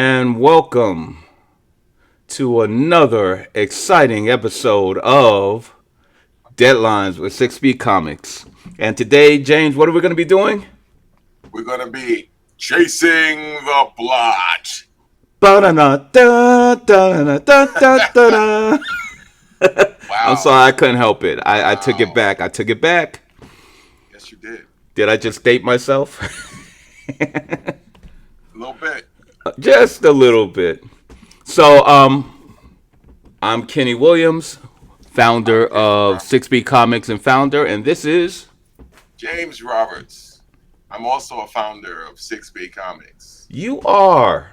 and welcome to another exciting episode of Deadlines with 6B Comics. And today, James, what are we going to be doing? We're going to be chasing the plot. I'm Wow. sorry, I couldn't help it. I took it Wow. back. I took it back. Yes, you did. Did I just date myself? A little bit. Just a little bit. So, I'm Kenny Williams, I'm founder James of Roberts. 6B Comics and founder, and this is James Roberts. I'm also a founder of 6B Comics. you are.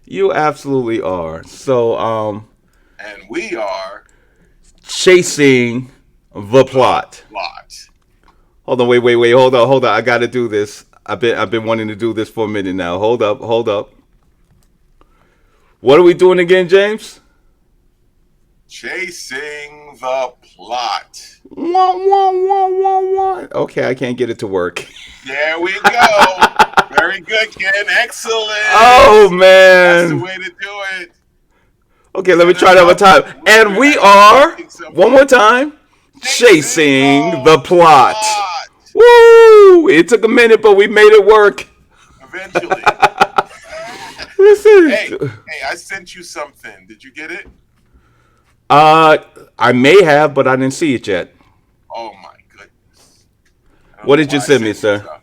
You absolutely are. So, And we are chasing the the plot. plot. Hold on, wait. Hold on. I got to do this. I've been wanting to do this for a minute now. Hold up. What are we doing again, James? Chasing the plot. Wah, wah, wah, wah, wah. Okay, I can't get it to work. There we go. Very good, Ken. Excellent. Oh That's the man. way to do it. Okay, let me Set try us that one up. time. And We're we actually are chasing one someone. more time Chasing chasing the the plot. plot. Woo! It took a minute, but we made it work. Eventually. Listen, Hey, I sent you something. Did you get it? uh, I may have, but I didn't see it yet. Oh my goodness. I don't What know did you why I send me, sent you sir? stuff.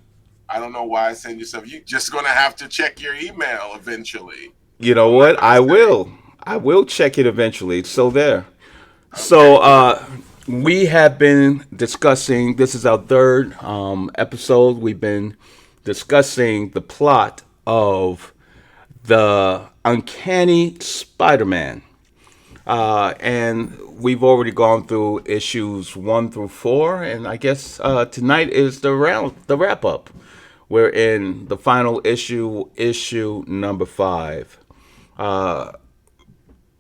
I don't know why I sent you stuff. You're just gonna have to check your email eventually. You know I'm not what? gonna I say. will. I will check it eventually. So there. So Okay, good. we have been discussing. This is our third episode. We've been discussing the plot of the Uncanny Spider-Man. And we've already gone through issues 1 through 4, and I guess tonight is the wrap up. We're in the final issue, issue number 5.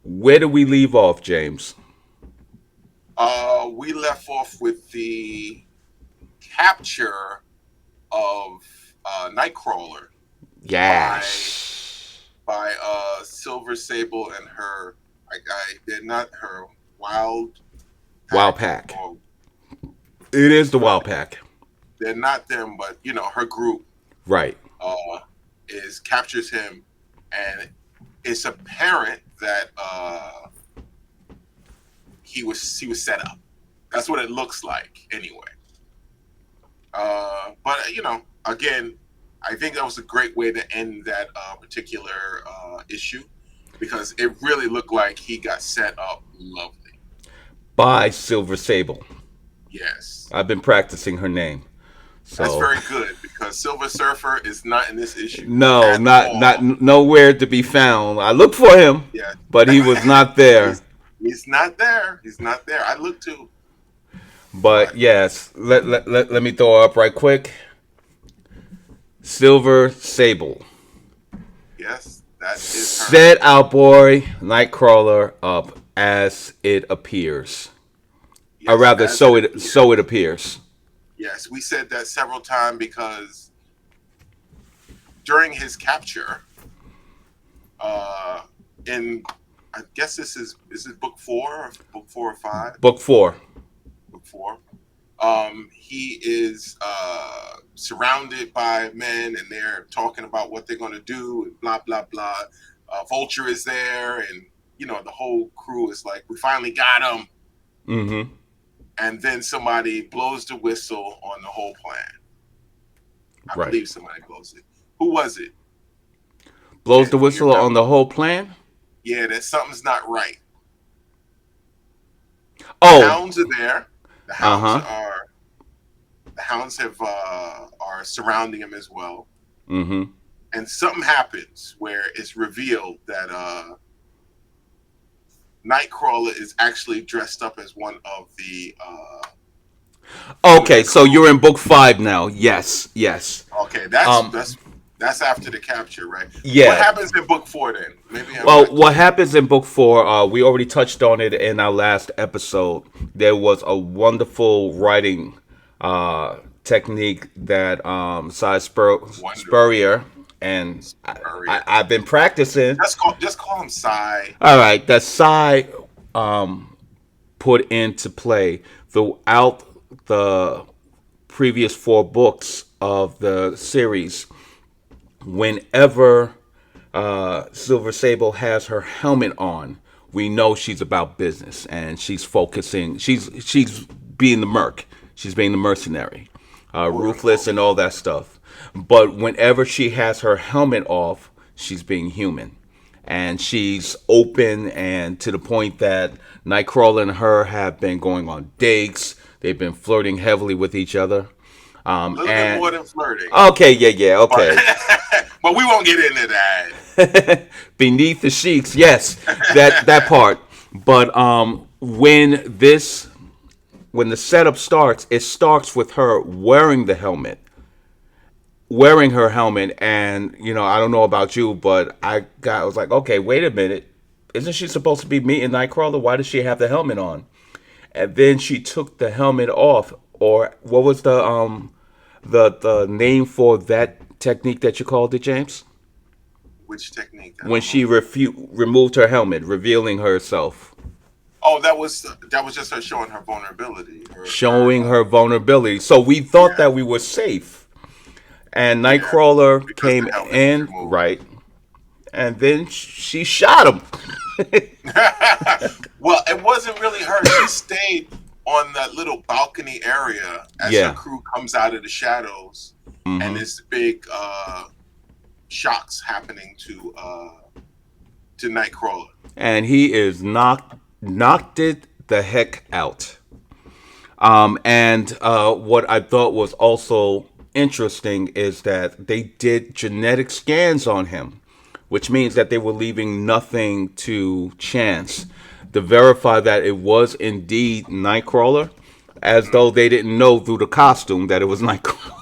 Where do we leave off, James? We left off with the capture of Nightcrawler by Yes, Silver Sable and her. They're not her wild Wild pack, Pack. or It is the but Wild Pack, they're not them. But her group right? uh, is captures him, and it's apparent that he was set up. That's what it looks like, anyway. But again, I think that was a great way to end that particular issue because it really looked like he got set up lovely. By Silver Sable. Yes, I've been practicing her name, that's so very good because Silver Surfer is not in this issue no, at not all. nowhere to be found. I looked for him, Yeah, but he was not there. he's he's not there. He's not there. I looked too, But but yes, let me throw up right quick. Silver Sable. yes, that is her. Set our boy Nightcrawler up as it appears. Or Yes, rather, as it so appears. it appears. Yes, we said that several times because during his capture, uh, in I guess this is book 4 or 5, Book 4. book 4. He is surrounded by men, and they're talking about what they're going to do, and blah blah blah. Vulture is there, and the whole crew is like, "We finally got him." Mm-hmm. And then somebody blows the whistle on the whole plan. I Right. believe somebody blows it. Who was it? Blows the Do you whistle on remember? the whole plan. Yeah, that something's not right. The Oh. hounds are there. The Uh hounds huh. are the hounds have are surrounding him as well. Mm-hmm. And something happens where it's revealed that Nightcrawler is actually dressed up as one of the Okay, so crew. you're in book 5 now. Yes, yes. Okay, that's Um, that's that's after the capture, right? What yeah. happens in book 4 then? Maybe I'm Well, not what clear. happens in book 4? We already touched on it in our last episode. There was a wonderful writing technique that Wonderful. Spurrier and Superior. I've been practicing. Just call him Psy. All right, that Psy put into play throughout the previous four books of the series. Whenever Silver Sable has her helmet on, we know she's about business and she's focusing. She's being the merc. She's being the mercenary, ruthless and all that stuff. But whenever she has her helmet off, she's being human, and she's open and to the point that Nightcrawler and her have been going on dates. They've been flirting heavily with each other. A little bit more than flirting. Okay, yeah, okay. But we won't get into that. Beneath the sheets, yes, that part. But when the setup starts, it starts with her wearing her helmet, and I don't know about you, but I was like, okay, wait a minute, isn't she supposed to be meeting Nightcrawler? Why does she have the helmet on? And then she took the helmet off, or what was the name for that technique that you called it, James? Which technique? When she removed her helmet, revealing herself. Oh, that was just her showing her vulnerability. Showing her vulnerability. So we thought that we were safe. And Nightcrawler came in, right, and then she shot him. Well, it wasn't really her. She stayed on that little balcony area as her crew comes out of the shadows, and there's big shocks happening to Nightcrawler. And he is knocked it the heck out. And what I thought was also interesting is that they did genetic scans on him, which means that they were leaving nothing to chance to verify that it was indeed Nightcrawler, as though they didn't know through the costume that it was Nightcrawler.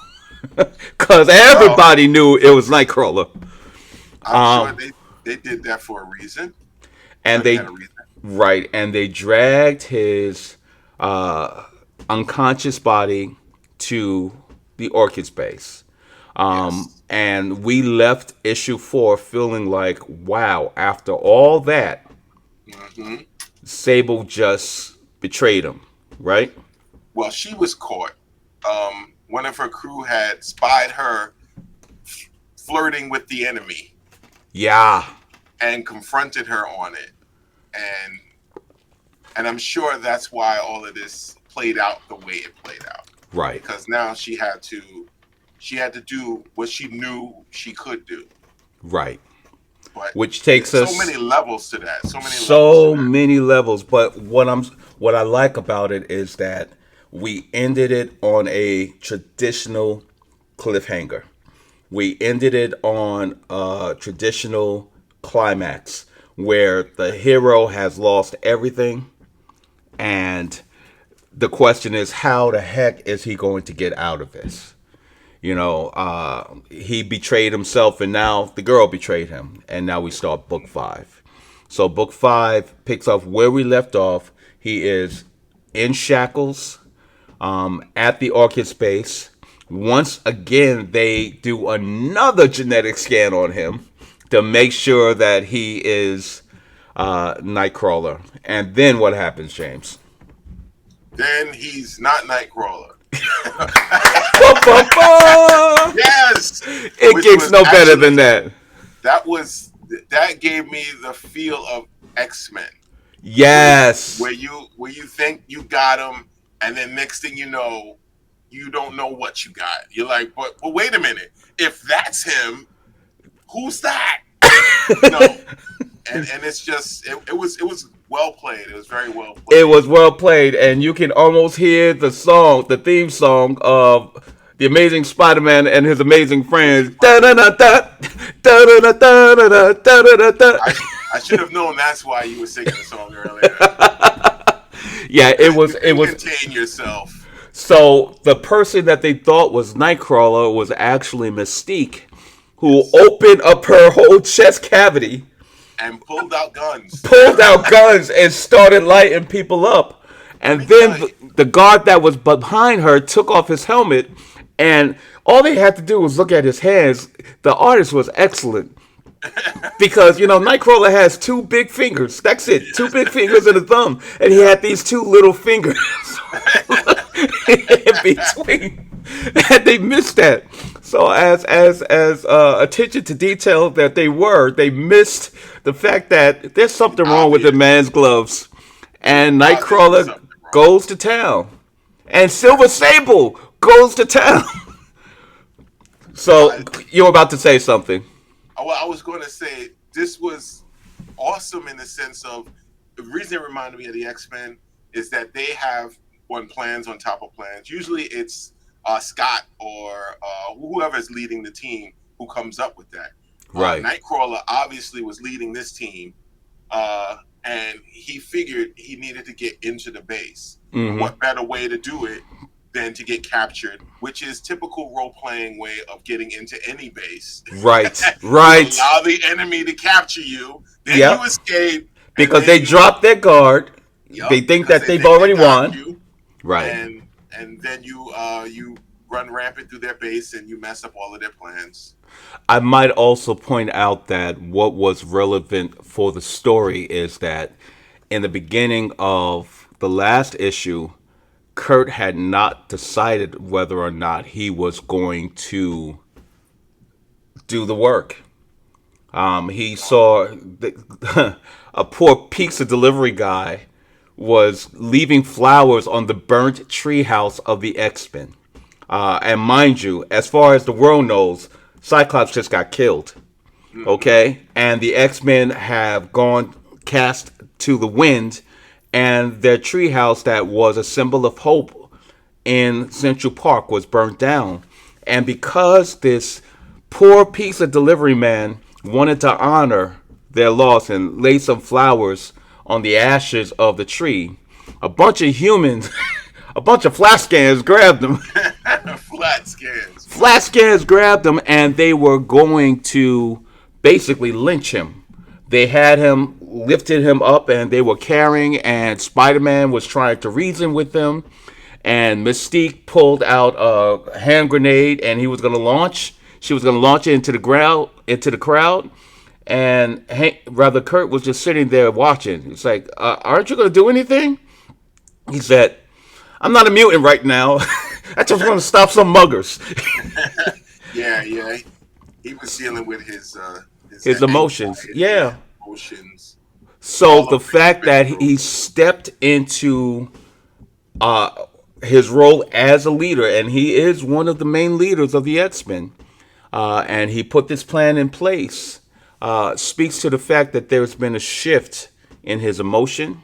Because everybody knew it was Nightcrawler. I'm sure they did that for a reason. And they dragged his unconscious body to the Orchid's base. And we left issue 4 feeling like, wow, after all that, Sable just betrayed him, right? Well, she was caught. One of her crew had spied her flirting with the enemy. Yeah. And confronted her on it. And I'm sure that's why all of this played out the way it played out. Right. Because now she had to do what she knew she could do. Right. But which takes us so many levels to that. Many levels. But what I like about it is that we ended it on a traditional cliffhanger. We ended it on a traditional climax where the hero has lost everything, and the question is, how the heck is he going to get out of this? He betrayed himself, and now the girl betrayed him, and now we start book 5. So book 5 picks up where we left off. He is in shackles at the Orchid Space. Once again, they do another genetic scan on him to make sure that he is Nightcrawler. And then what happens, James? Then he's not Nightcrawler. Yes! It gets no better than that. That gave me the feel of X-Men. Yes. Where you think you got him, and then next thing you know, you don't know what you got. You're like, but wait a minute. If that's him, who's that? And it's just it was well played. It was very well played. It was well played, and you can almost hear the theme song of The Amazing Spider-Man and His Amazing Friends. I should have known that's why you were singing the song earlier. Yeah, it was. Contain yourself. So the person that they thought was Nightcrawler was actually Mystique, who opened up her whole chest cavity and pulled out guns and started lighting people up. And then the guard that was behind her took off his helmet And all they had to do was look at his hands. The artist was excellent because Nightcrawler has two big fingers. That's it, two big fingers and a thumb, and he Yeah. had these two little fingers in between, and they missed that. So as attention to detail that they missed the fact that there's something wrong with the Obvious. man's gloves, There's and obviously Nightcrawler something wrong. goes to town, and Silver Sable goes to town. So Uh, you're about to say something. well, I was going to say this was awesome in the sense of the reason it reminded me of the X-Men is that they have one plans on top of plans. Usually it's Scott or whoever's leading the team who comes up with that. Right. Nightcrawler obviously was leading this team, and he figured he needed to get into the base. And Mm-hmm. what better way to do it than to get captured, which is typical role playing way of getting into any base. Right. You Right. allow the enemy to capture you, then you Yep. escape, and Because then they you drop their guard. They yup think because that they they've think they already got won. you, Right. and then you run rampant through their base and you mess up all of their plans. I might also point out that what was relevant for the story is that in the beginning of the last issue, Kurt had not decided whether or not he was going to do the work. He saw a poor pizza delivery guy was leaving flowers on the burnt treehouse of the X-Men. And mind you, as far as the world knows, Cyclops just got killed. Mm-hmm. Okay? And the X-Men have gone cast to the wind, and their treehouse that was a symbol of hope in Central Park was burnt down. And because this poor pizza delivery man wanted to honor their loss and lay some flowers on the ashes of the tree, a bunch of humans, a bunch of flash scans grabbed him. Flat scans. Flash scans grabbed him, and they were going to basically lynch him. They had him, lifted him up, and they were carrying, and Spider-Man was trying to reason with them. And Mystique pulled out a hand grenade, and he was going to launch. She was going to launch it into the crowd. And rather, Kurt was just sitting there watching. It's like, aren't you going to do anything? He said, I'm not a mutant right now. I just want to stop some muggers. Yeah, yeah. He was dealing with his His emotions. anxiety Yeah. and emotions, So all the of which fact been that through. he stepped into uh, his role as a leader, and he is one of the main leaders of the X-Men, and he put this plan in place, speaks to the fact that there's been a shift in his emotion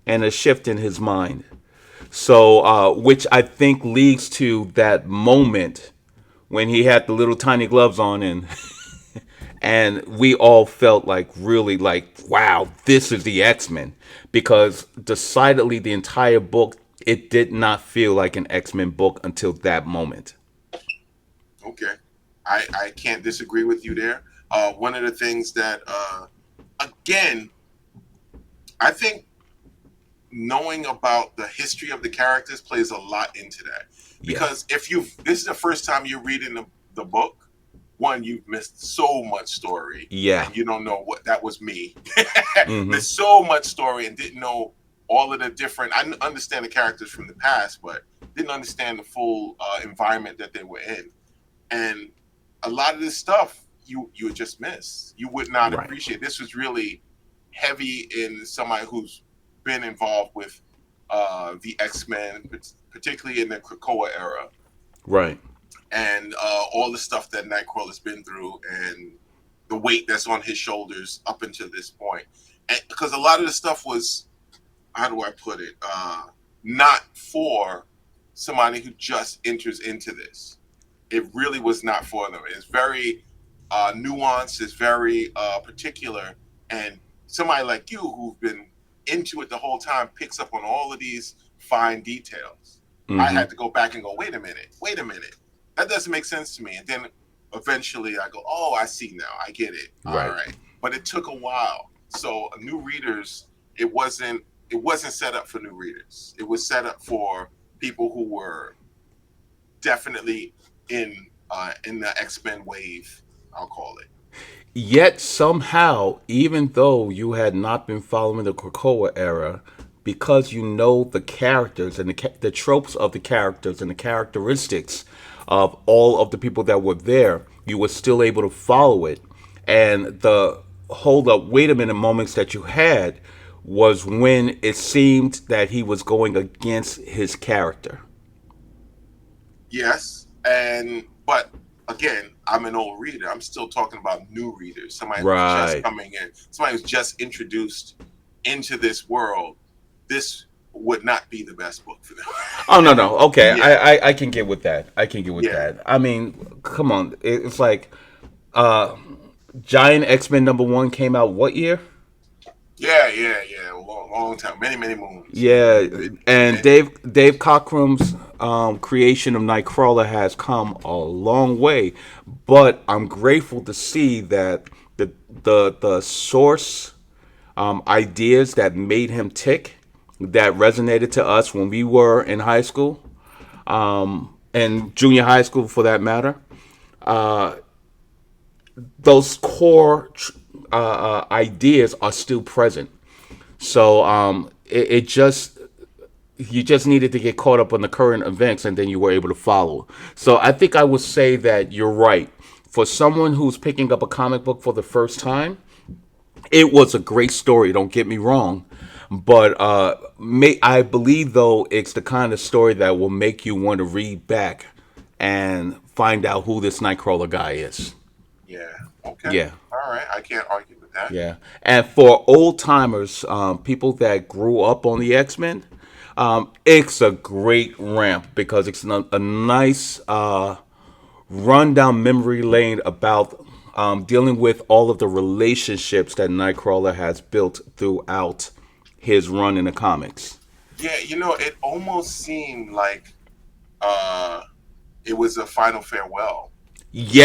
and a shift in his mind. So, which I think leads to that moment when he had the little tiny gloves on, and we all felt like really like, wow, this is the X-Men, because decidedly the entire book, it did not feel like an X-Men book until that moment. Okay, I can't disagree with you there. One of the things that again, I think knowing about the history of the characters plays a lot into that. Yeah. Because if you this is the first time you're reading the book, one, you've missed so much story Yeah. and you don't know what that was me. Hmm. Missed so much story and didn't know all of the different I understand the characters from the past, but didn't understand the full environment that they were in. And a lot of this stuff you would just miss. You would not Right. appreciate. This was really heavy in somebody who's been involved with the X Men, particularly in the Krakoa era, Right. and all the stuff that Nightcrawler's been through, and the weight that's on his shoulders up until this point. And because a lot of the stuff was, how do I put it, not for somebody who just enters into this. It really was not for them. It's very nuanced. It's very particular, and somebody like you who've been into it the whole time picks up on all of these fine details. I Hmm. had to go back and go, wait a minute, that doesn't make sense to me. And then eventually I go, oh, I see now, I get it. All Right. right, but it took a while. So new readers, it wasn't set up for new readers. It was set up for people who were definitely in the X-Men wave, I'll call it. Yet somehow, even though you had not been following the Krakoa era, because you know the characters and the tropes of the characters and the characteristics of all of the people that were there, you were still able to follow it. And the hold up, wait a minute moments that you had was when it seemed that he was going against his character. Yes, and but again, I'm an old reader. I'm still talking about new readers. Somebody who's just Right. coming in. Somebody who's just introduced into this world. This would not be the best book for them. Oh no no okay Yeah, I can get with that. I can get with yeah, that. I mean, come on, it's like uh Giant X-Men #1 came out what year? yeah. A long, long time, many moons, Yeah, and many. Dave Cockrum's creation of Nightcrawler has come a long way, but I'm grateful to see that the source ideas that made him tick, that resonated to us when we were in high school, and junior high school for that matter, those core ideas are still present. So it just you just needed to get caught up on the current events, and then you were able to follow. So I think I would say that you're right. For someone who's picking up a comic book for the first time, it was a great story. Don't get me wrong, but I believe though it's the kind of story that will make you want to read back and find out who this Nightcrawler guy is. Yeah. Okay. Yeah. All right. I can't argue with that. Yeah, and for old timers, people that grew up on the X Men, it's a great ramp because it's a nice run down memory lane about dealing with all of the relationships that Nightcrawler has built throughout his run in the comics. Yeah. It almost seemed like uh, it was a final farewell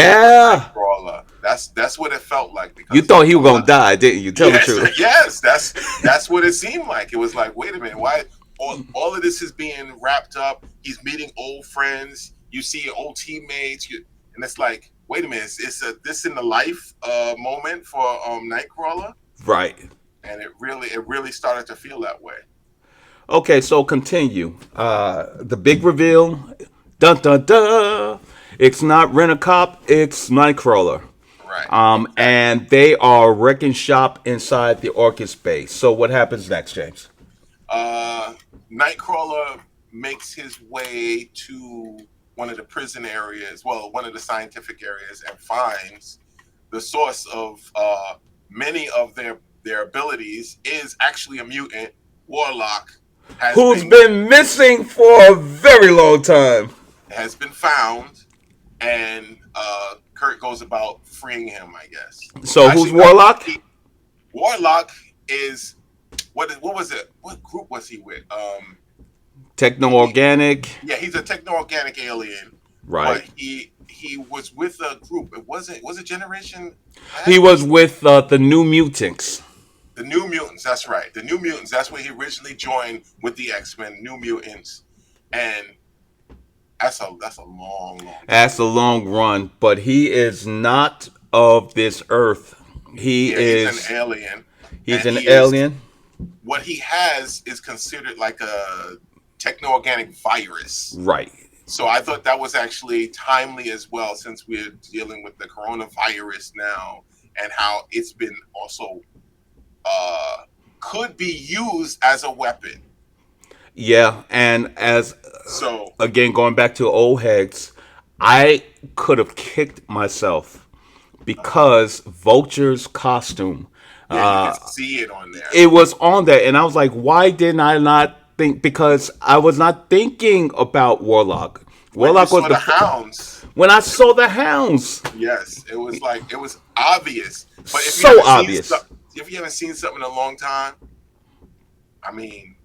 for Yeah, Nightcrawler. That's what it felt like you because thought he a was gonna lot. die, didn't you? Tell the Yes, truth. yes, that's what it seemed like. It was like, wait a minute, why all of this is being wrapped up? He's meeting old friends. You see old teammates, and it's like, wait a minute, it's a this in the life moment for Nightcrawler, Right. and it really started to feel that way. Okay, so continue. The big reveal. Dun dun dun. It's not Rent a Cop. It's Nightcrawler. Right, exactly. And they are wrecking shop inside the Orchid space. So what happens next, James? Uh, Nightcrawler makes his way to one of the prison areas, well, one of the scientific areas, and finds the source of many of their abilities is actually a mutant. Warlock has Who's been been missing for a very long time? has been found, and Kurt goes about freeing him. I guess. So who's Actually, no. Warlock? Warlock is what was it? What group was he with? Techno He organic. Yeah, he's a techno-organic alien, but Right. he was with a group. Was it Generation He X? was with the New Mutants. The New Mutants. That's right. The New Mutants. That's where he originally joined with the X-Men. New Mutants, and that's a long, long That's time. a long run, but he is not of this earth. He Yeah, he's an is. alien, He's and an he is alien. what he has is considered like a techno-organic virus. Right. So I thought that was actually timely as well, since we're dealing with the coronavirus now and how it's been also uh, could be used as a weapon. Yeah, and as So again going back to old heads, I could have kicked myself because Vulture's costume, yeah, you can uh, see it on there. it was on there, and I was like, why didn't I not think? Because I was not thinking about Warlock. When you Warlock was saw the the hounds, when I saw the hounds, yes, it was obvious. But so obvious. if you haven't seen something in a long time, I mean,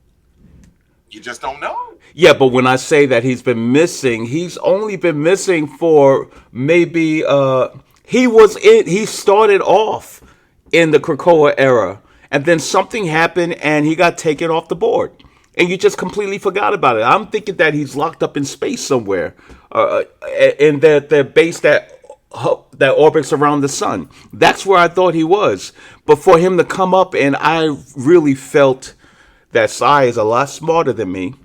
you just don't know. Yeah, but when I say that he's been missing, he's only been missing for maybe he started off in the Krakoa era and then something happened and he got taken off the board. and you just completely forgot about it. I'm thinking that he's locked up in space somewhere, in the base that orbits around the sun. That's where I thought he was. But for him to come up, and I really felt that Sai is a lot smarter than me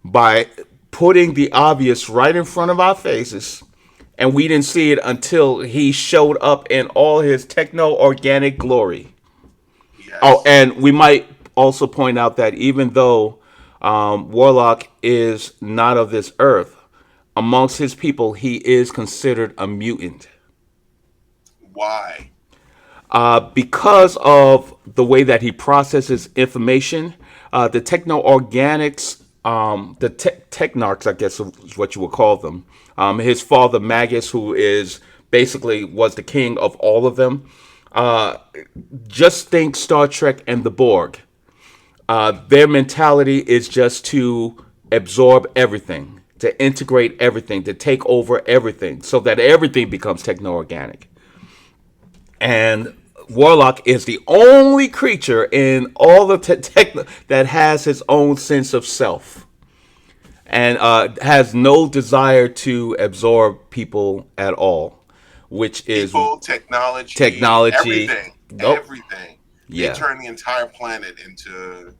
by putting the obvious right in front of our faces, and we didn't see it until he showed up in all his techno organic glory. Oh, Yes. and we might also point out that even though Warlock is not of this earth, amongst his people, he is considered a mutant Why? because of the way that he processes information. The techno organics, the technarchs, I guess is what you would call them. His father Magus, who is basically was the king of all of them. Uh, just think Star Trek and the Borg. Their mentality is just to absorb everything, to integrate everything, to take over everything, so that everything becomes techno organic. And Warlock is the only creature in all the tech that has his own sense of self and has no desire to absorb people at all, which is People, technology, technology. everything, Nope. everything. They Yeah. turn the entire planet into a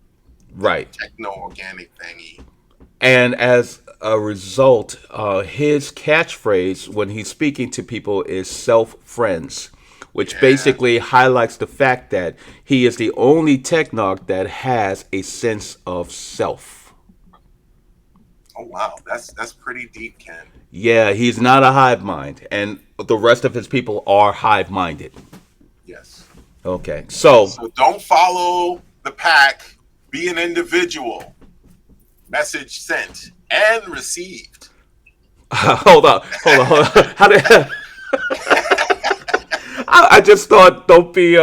Right. techno organic thingy. And as a result, his catchphrase when he's speaking to people is self friends, which Yeah. basically highlights the fact that he is the only technarch that has a sense of self. Oh wow, that's pretty deep, Ken. Yeah, he's not a hive mind, and the rest of his people are hive minded. Yes. Okay, so So don't follow the pack. Be an individual. Message sent and received. hold on. How did I just thought don't be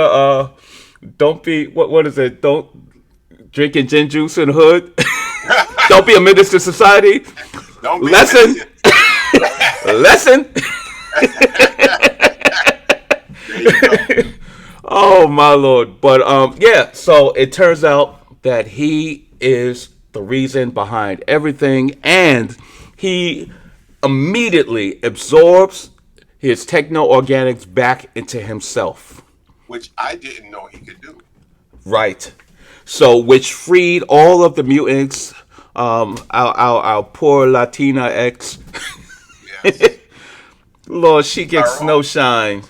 what is it? Don't drinking gin juice in the hood. Don't be a menace to society. Don't be a Lesson, minister. lesson. There you go. Oh my lord! But yeah. So it turns out that he is the reason behind everything, and he immediately absorbs his techno organics back into himself. Which I didn't know he could do. Right. So, which freed all of the mutants. Our poor Latina ex. Yes. Lord, she gets no Thorough. shine.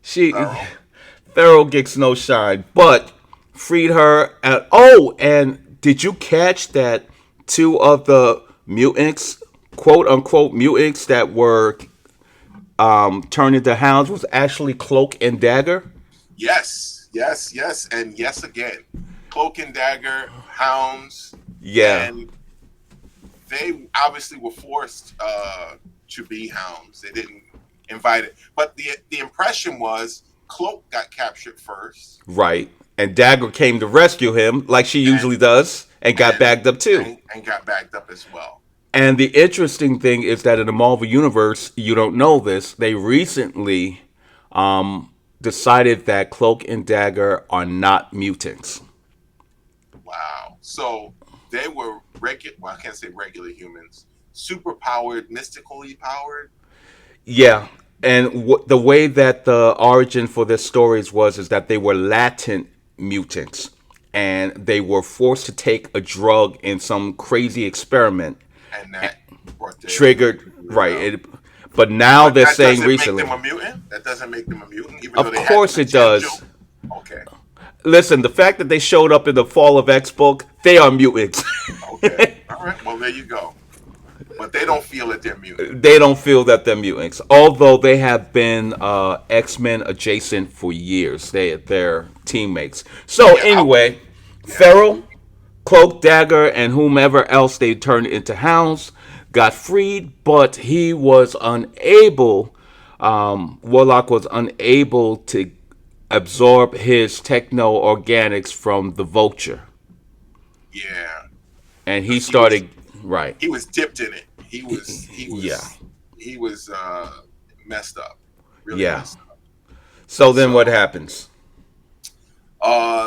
She Thorough. Pharaoh gets no shine, but freed her. And oh, and did you catch that two of the mutants, quote unquote mutants that were turned into hounds, was actually Cloak and Dagger? Yes. Yes. Yes. And yes again. Cloak and Dagger, Hounds, Yeah, and they obviously were forced to be Hounds. They didn't invite it. But the impression was Cloak got captured first right. And Dagger came to rescue him, like she and usually does, and got and bagged up too. and got backed up as well. And the interesting thing is that in the Marvel Universe, you don't know this, they recently decided that Cloak and Dagger are not mutants. Wow. So they were regular. Well, I can't say regular humans. Super powered, mystically powered. Yeah, and the way that the origin for their stories was is that they were latent mutants, and they were forced to take a drug in some crazy experiment, And that brought their triggered ability right. about. But now But they're that saying doesn't make them recently, a mutant. That doesn't make them a mutant, even though of they had the course it does. potential. Okay. Listen, the fact that they showed up in the Fall of X book, they are mutants. Okay. All right. Well, there you go. But they don't feel that they're mutant. They don't feel that they're mutants, although they have been X-Men adjacent for years. They're teammates. So Yeah. anyway, Yeah. Feral, Cloak, Dagger, and whomever else they turned into hounds got freed, but he was unable. Warlock was unable to absorb his techno organics from the Vulture, Yeah. and he Because he was started right. he was dipped in it. He was he Yeah, was he was messed up. Really yeah. messed up. So then what So happens?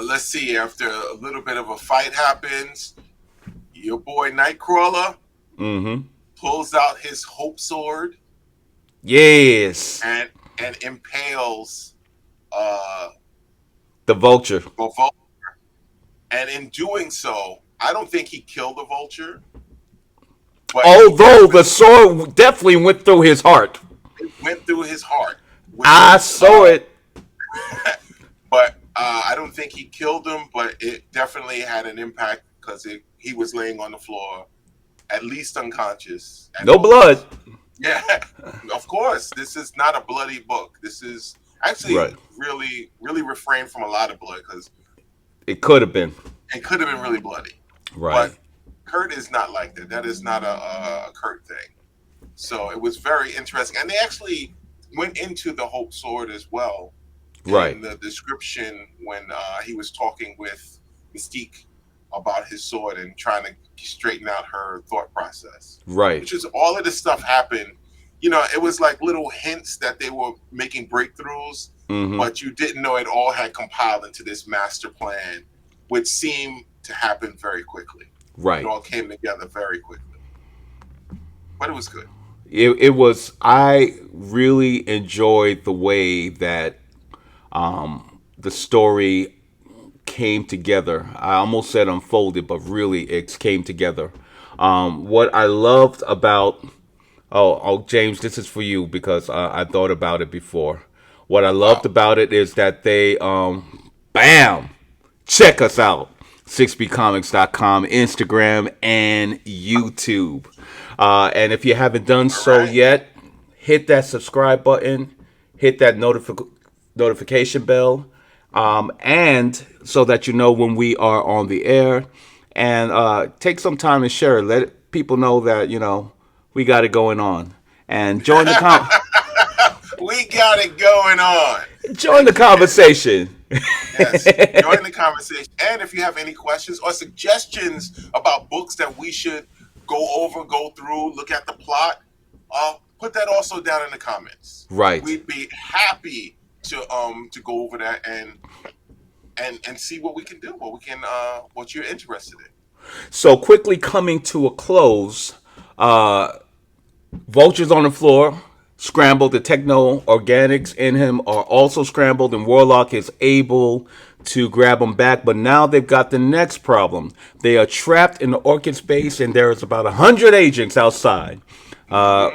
let's see. After a little bit of a fight happens, your boy Nightcrawler Mm-hmm. pulls out his hope sword Yes. and impales uh The vulture. the vulture. And in doing so, I don't think he killed the vulture, but he Although the definitely sword definitely went through his heart. went through his heart, which I is saw it. but I don't think he killed him, but it definitely had an impact because he was laying on the floor, at least unconscious at No blood. most. Yeah, of course. This is not a bloody book. This is Right. actually really refrained from a lot of blood because It could have been. it could have been really bloody. Right. But Kurt is not like that. That is not a Kurt thing. So it was very interesting, and they actually went into the Hope Sword as well Right. in the description when he was talking with Mystique about his sword and trying to straighten out her thought process. Right. Which is all of this stuff happened. You know, it was like little hints that they were making breakthroughs, Mm-hmm. but you didn't know it all had compiled into this master plan, which seemed to happen very quickly. It Right. all came together very quickly, but it was good. It was. I really enjoyed the way that the story came together. I almost said unfolded, but really it came together. What I loved about James, this is for you because I thought about it before. What I loved Wow. about it is that they, bam, check us out. 6bcomics.com, Instagram, and YouTube. And if you haven't done All so right. yet, hit that subscribe button, hit that notification bell, and so that you know when we are on the air. And take some time and share it. Let people know that, we got it going on. And We got it going on. join the conversation. Yes, join the conversation. And if you have any questions or suggestions about books that we should go over, go through, look at the plot, put that also down in the comments. Right. We'd be happy to go over that and see what we can do, what you're interested in. So quickly coming to a close, vultures on the floor, scrambled. The techno organics in him are also scrambled, and Warlock is able to grab them back. But now they've got the next problem. They are trapped in the orchid space, and there's about 100 agents outside.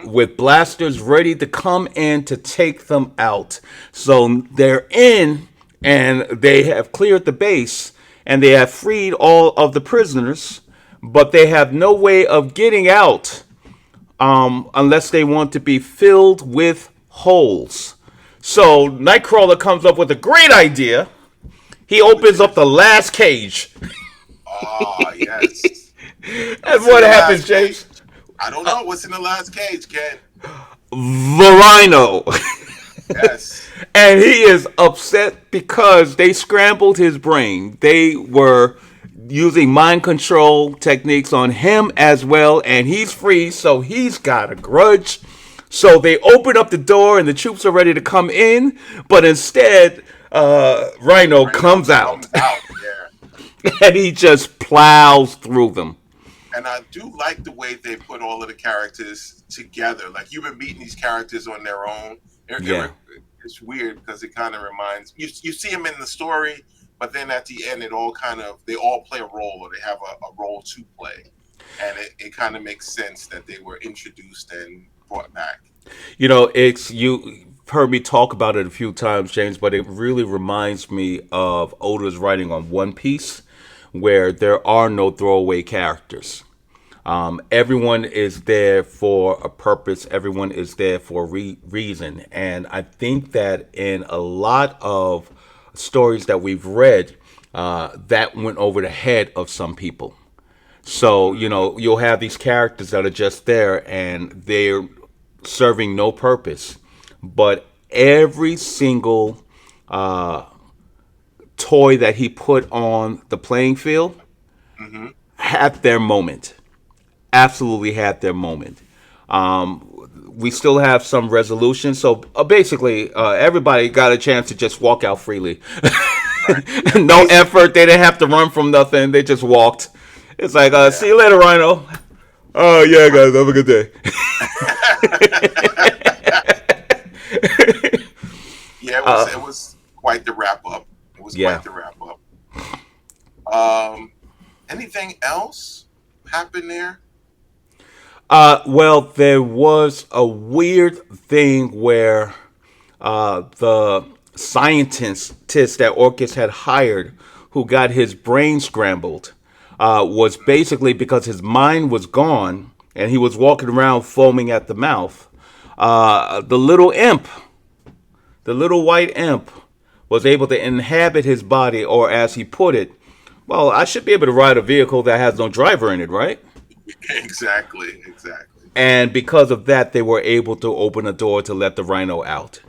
With blasters ready to come in to take them out. So they're in, and they have cleared the base, and they have freed all of the prisoners, but they have no way of getting out unless they want to be filled with holes. So Nightcrawler comes up with a great idea. He opens up the last cage. Oh, yes. And What's in what the happens, last James? cage? I don't know what's in the last cage, Ken. The Rhino. Yes. And he is upset because they scrambled his brain. They were using mind control techniques on him as well, and he's free, so he's got a grudge. So they open up the door, and the troops are ready to come in, but instead, Rhino comes out, Comes out, yeah. and he just plows through them. And I do like the way they put all of the characters together. Like you've been meeting these characters on their own. Yeah. It's weird because it kind of reminds you see them in the story, but then at the end they all play a role or they have a role to play, and it kind of makes sense that they were introduced and brought back. It's you heard me talk about it a few times, James, but it really reminds me of Oda's writing on One Piece, where there are no throwaway characters. Everyone is there for a purpose. Everyone is there for a reason. And I think that in a lot of stories that we've read, that went over the head of some people. So, you'll have these characters that are just there and they're serving no purpose. But every single toy that he put on the playing field had their moment. Absolutely had their moment. We still have some resolution. So basically, everybody got a chance to just walk out freely. No effort. They didn't have to run from nothing. They just walked. It's like, Yeah. see you later, Rhino. Oh yeah, Right. guys, have a good day. Yeah, uh, it was quite the wrap up. It was yeah. quite the wrap up. Um, anything else happened there? Well, there was a weird thing where the scientist that Orcus had hired, who got his brain scrambled, was basically because his mind was gone and he was walking around foaming at the mouth. The little imp, the little white imp, was able to inhabit his body, or as he put it, well, I should be able to ride a vehicle that has no driver in it, right? Exactly, exactly. And because of that, they were able to open a door to let the rhino out.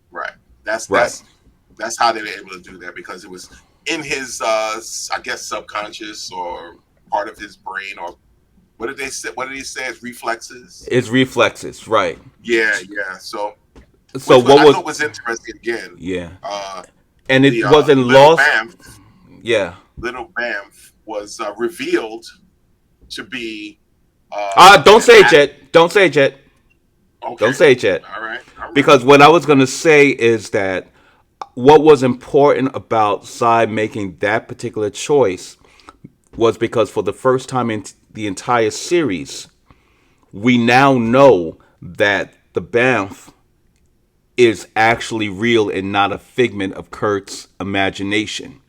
Right. That's Right. that's that's how they were able to do that because it was in his, I guess, subconscious or part of his brain or what did they say? What did he say? His reflexes. Its reflexes, right. Yeah, yeah. So, So what I was, thought was interesting again. yeah. Uh, And the it wasn't little lost. Bamf, Yeah. was revealed to be Don't an say it act. yet. Don't say it yet. Don't Okay. say it yet. All right. All right. Because what I was going to say is that what was important about Psy making that particular choice was because for the first time in the entire series, we now know that the Banff is actually real and not a figment of Kurt's imagination.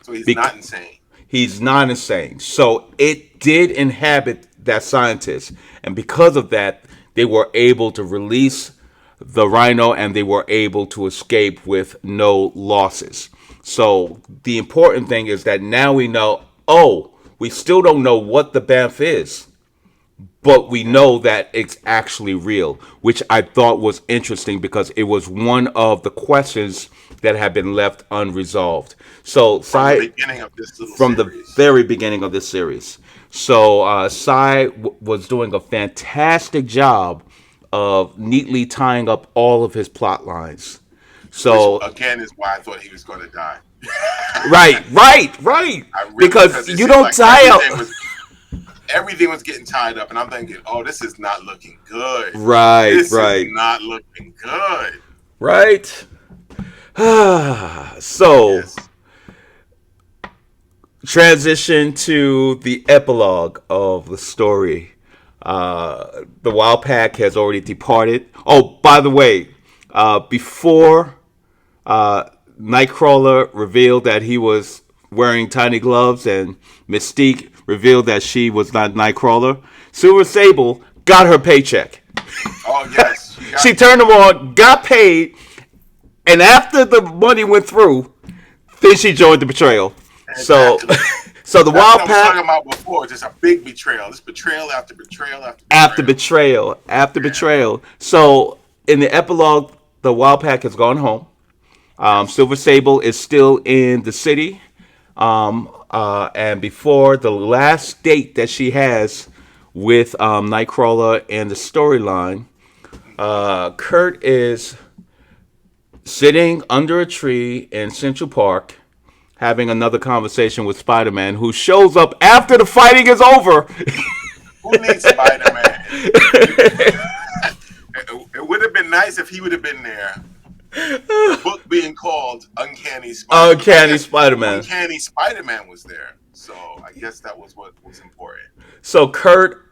So he's Bec- not insane. he's not insane. So it did inhabit that scientist. And because of that, they were able to release the rhino and they were able to escape with no losses. So the important thing is that now we know, oh, we still don't know what the Banff is, but we know that it's actually real, which I thought was interesting because it was one of the questions that had been left unresolved. So, From the Sai, beginning of this little from the series. very beginning of this series. So was doing a fantastic job of neatly tying up all of his plot lines. Which So again is why I thought he was going to die. right. I really Because because it you seemed don't like tie up. everything was getting tied up, and I'm thinking, oh, this is not looking good. Right, This is right, not looking good. right. So Yes. transition to the epilogue of the story. The Wild Pack has already departed. Oh, by the way, before Nightcrawler revealed that he was wearing tiny gloves and Mystique revealed that she was not Nightcrawler, Silver Sable got her paycheck. Oh yes. She got She turned them on, got paid, and after the money went through, then she joined the betrayal. So, exactly. so the That's what Wild I was talking Pack, about before. Just a big betrayal. This betrayal after betrayal after after betrayal. betrayal, after Yeah. betrayal. So in the epilogue, the Wild Pack has gone home. Yes. Silver Sable is still in the city. And before the last date that she has with Nightcrawler and the storyline, Kurt is sitting under a tree in Central Park having another conversation with Spider-Man, who shows up after the fighting is over. Who needs Spider-Man? It would have been nice if he would have been there. The book being called Uncanny Spider-Man. I Uncanny guess Spider-Man. Uncanny Spider-Man was there. So I guess that was what was important. So Kurt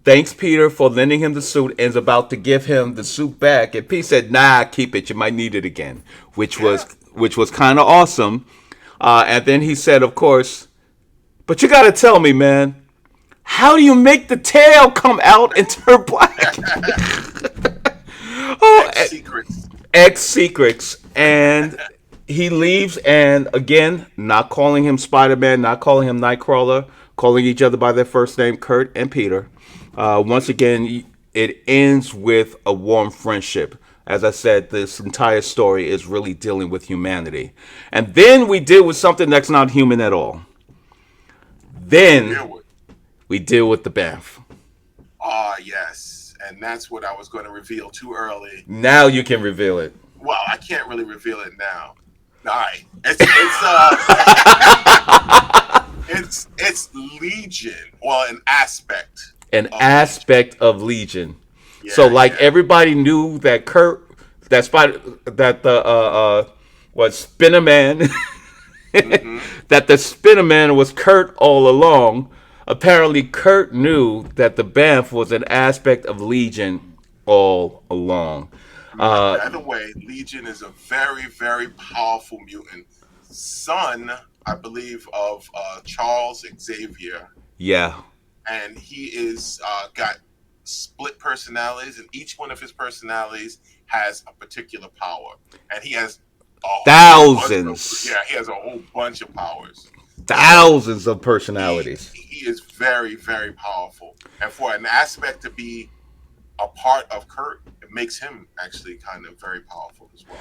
thanks Peter for lending him the suit and is about to give him the suit back. And Pete said, "Nah, keep it. You might need it again," Yeah. which was kind of awesome. And then he said, "Of course, but you got to tell me, man, how do you make the tail come out and turn black?" Oh, Secrets. X secrets, and he leaves. And again, not calling him Spider-Man, not calling him Nightcrawler, calling each other by their first name, Kurt and Peter. Once again, it ends with a warm friendship. As I said, this entire story is really dealing with humanity. And then we deal with something that's not human at all. Then Deal with. we deal with the Banff. Ah, yes. And that's what I was going to reveal too early. Now you can reveal it. Well, I can't really reveal it now. All right. It's Legion, well, an aspect An of Legion. aspect of Legion. So Yeah, like yeah. everybody knew that Kurt, that spider, that the was Spinner Man, Mm-hmm. that the Spinner Man was Kurt all along. Apparently, Kurt knew that the Banff was an aspect of Legion all along. Uh, By the way, Legion is a very, very powerful mutant. Son, I believe, of Charles Xavier, yeah, and he is got split personalities, and each one of his personalities has a particular power, and he has a whole bunch of thousands, he has a whole bunch of powers. So thousands of personalities. he is very, very powerful, and for an aspect to be a part of Kurt, it makes him actually kind of very powerful as well.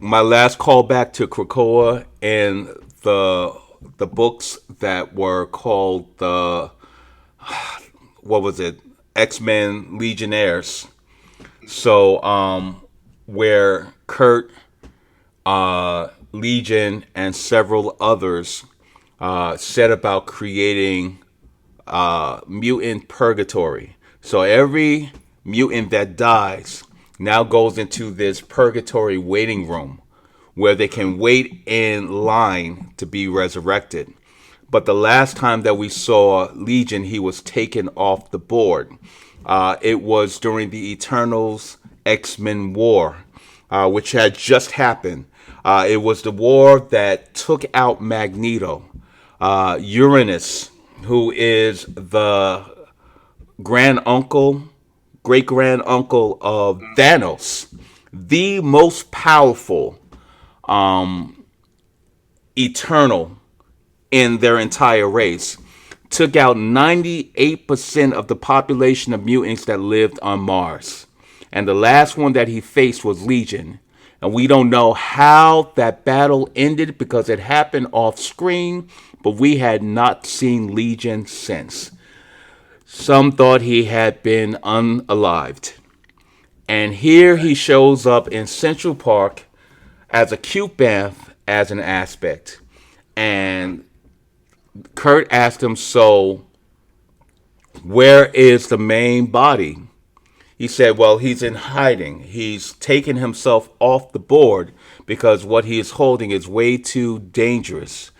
My last callback to Krakoa and the books that were called the what was it, X-Men Legionnaires. So where Kurt, Legion, and several others set about creating mutant purgatory. So every mutant that dies now goes into this purgatory waiting room where they can wait in line to be resurrected. But the last time that we saw Legion, he was taken off the board. It was during the Eternals X-Men War, which had just happened. It was the war that took out Magneto. Uranus, who is the grand uncle, great grand uncle of Thanos, the most powerful Eternal in their entire race, took out 98% of the population of mutants that lived on Mars. And the last one that he faced was Legion. And we don't know how that battle ended because it happened off screen, but we had not seen Legion since. Some thought he had been unalived. And here he shows up in Central Park as a cute bath as an aspect. And Kurt asked him, so where is the main body? He said, well, he's in hiding. He's taken himself off the board because what he is holding is way too dangerous.